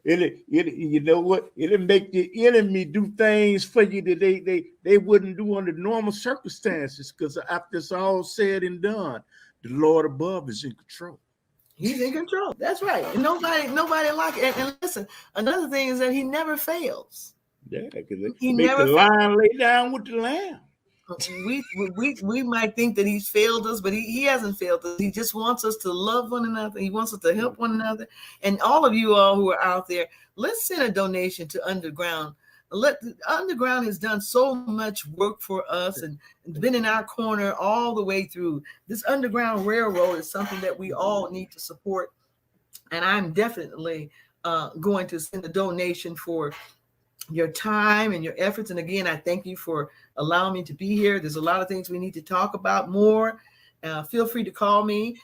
You know what? It'll make the enemy do things for you that they wouldn't do under normal circumstances. Because after it's all said and done, the Lord above is in control. He's in control. That's right. And nobody like it. And listen, another thing is that he never fails. Yeah, because he never the lion lay down with the lamb. We might think that he's failed us, but he hasn't failed us. He just wants us to love one another. He wants us to help one another. And all of you all who are out there, let's send a donation to Underground The underground has done so much work for us and been in our corner all the way through. This Underground Railroad is something that we all need to support. And I'm definitely going to send a donation for your time and your efforts. And again, I thank you for allowing me to be here. There's a lot of things we need to talk about more. Feel free to call me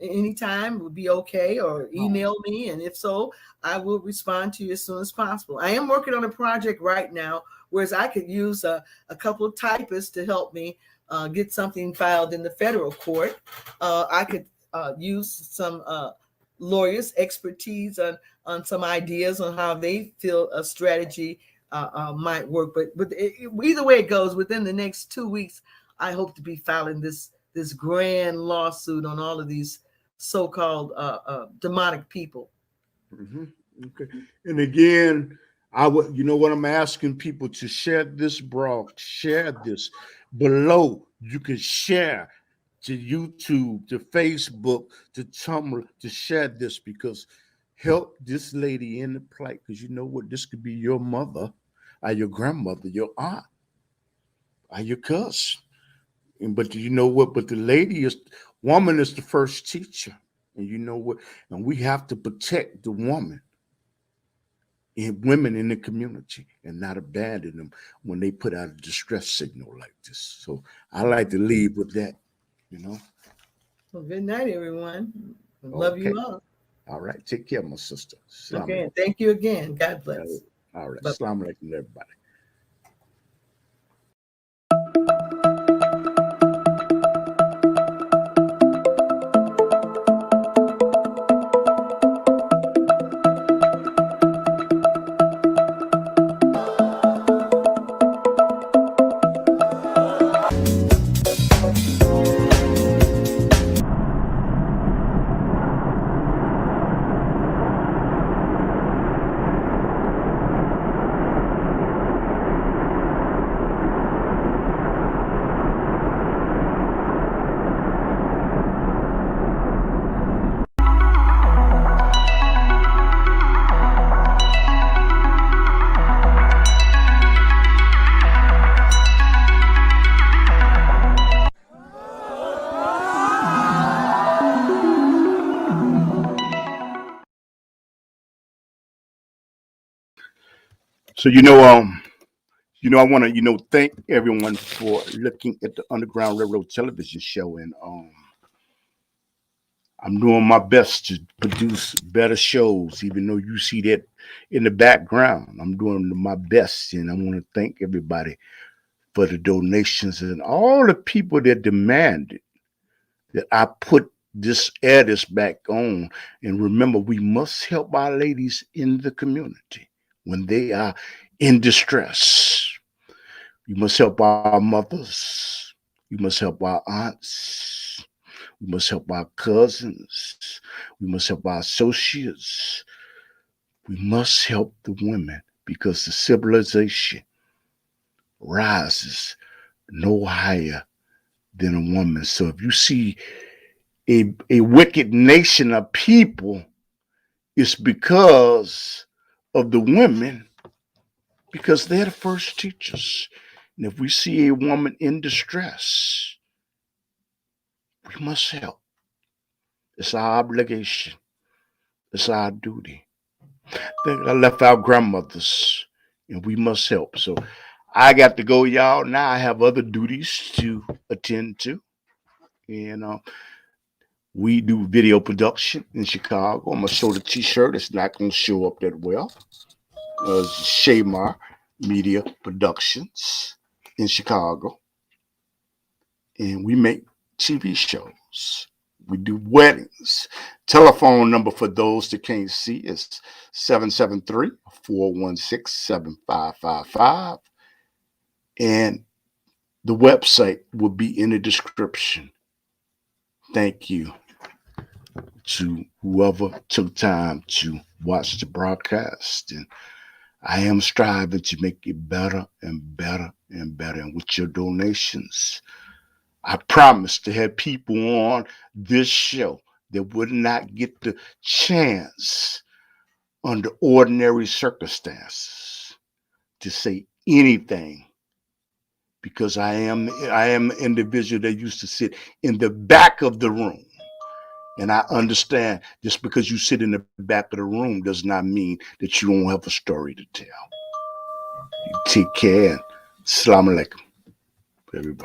anytime, would be okay, or email me. And if so, I will respond to you as soon as possible. I am working on a project right now, whereas I could use a couple of typists to help me get something filed in the federal court. I could use some lawyers' expertise on some ideas on how they feel a strategy might work. But either way it goes, within the next 2 weeks, I hope to be filing this grand lawsuit on all of these so-called demonic people. Mm-hmm. Okay. And again, I would, you know what, I'm asking people to share this share this below. You can share to YouTube, to Facebook, to Tumblr, to share this, because help this lady in the plight. Because you know what, this could be your mother, or your grandmother, your aunt, or your cousin. But you know what? But woman is the first teacher, and you know what? And we have to protect the woman and women in the community, and not abandon them when they put out a distress signal like this. So I like to leave with that. You know. Well, good night, everyone. Love you all. All right. Take care, my sister. Okay. And thank you again. God bless. All right. Assalamu alaikum, everybody. So I want to thank everyone for looking at the Underground Railroad television show, and I'm doing my best to produce better shows, even though you see that in the background. I'm doing my best, and I want to thank everybody for the donations and all the people that demanded that I put this back on. And remember, we must help our ladies in the community when they are in distress. We must help our mothers. We must help our aunts. We must help our cousins. We must help our associates. We must help the women, because the civilization rises no higher than a woman. So if you see a wicked nation of people, it's because of the women, because they're the first teachers. And if we see a woman in distress, we must help. It's our obligation. It's our duty. I left our grandmothers, and we must help. So I got to go, y'all. Now I have other duties to attend to. And we do video production in Chicago. I'm going to show the t-shirt. It's not going to show up that well. Shamar Media Productions in Chicago. And we make TV shows. We do weddings. Telephone number for those that can't see is 773-416-7555. And the website will be in the description. Thank you to whoever took time to watch the broadcast. And I am striving to make it better and better and better. And with your donations, I promise to have people on this show that would not get the chance under ordinary circumstances to say anything, because I am an individual that used to sit in the back of the room. And I understand just because you sit in the back of the room does not mean that you don't have a story to tell. You take care. Assalamu alaikum, everybody.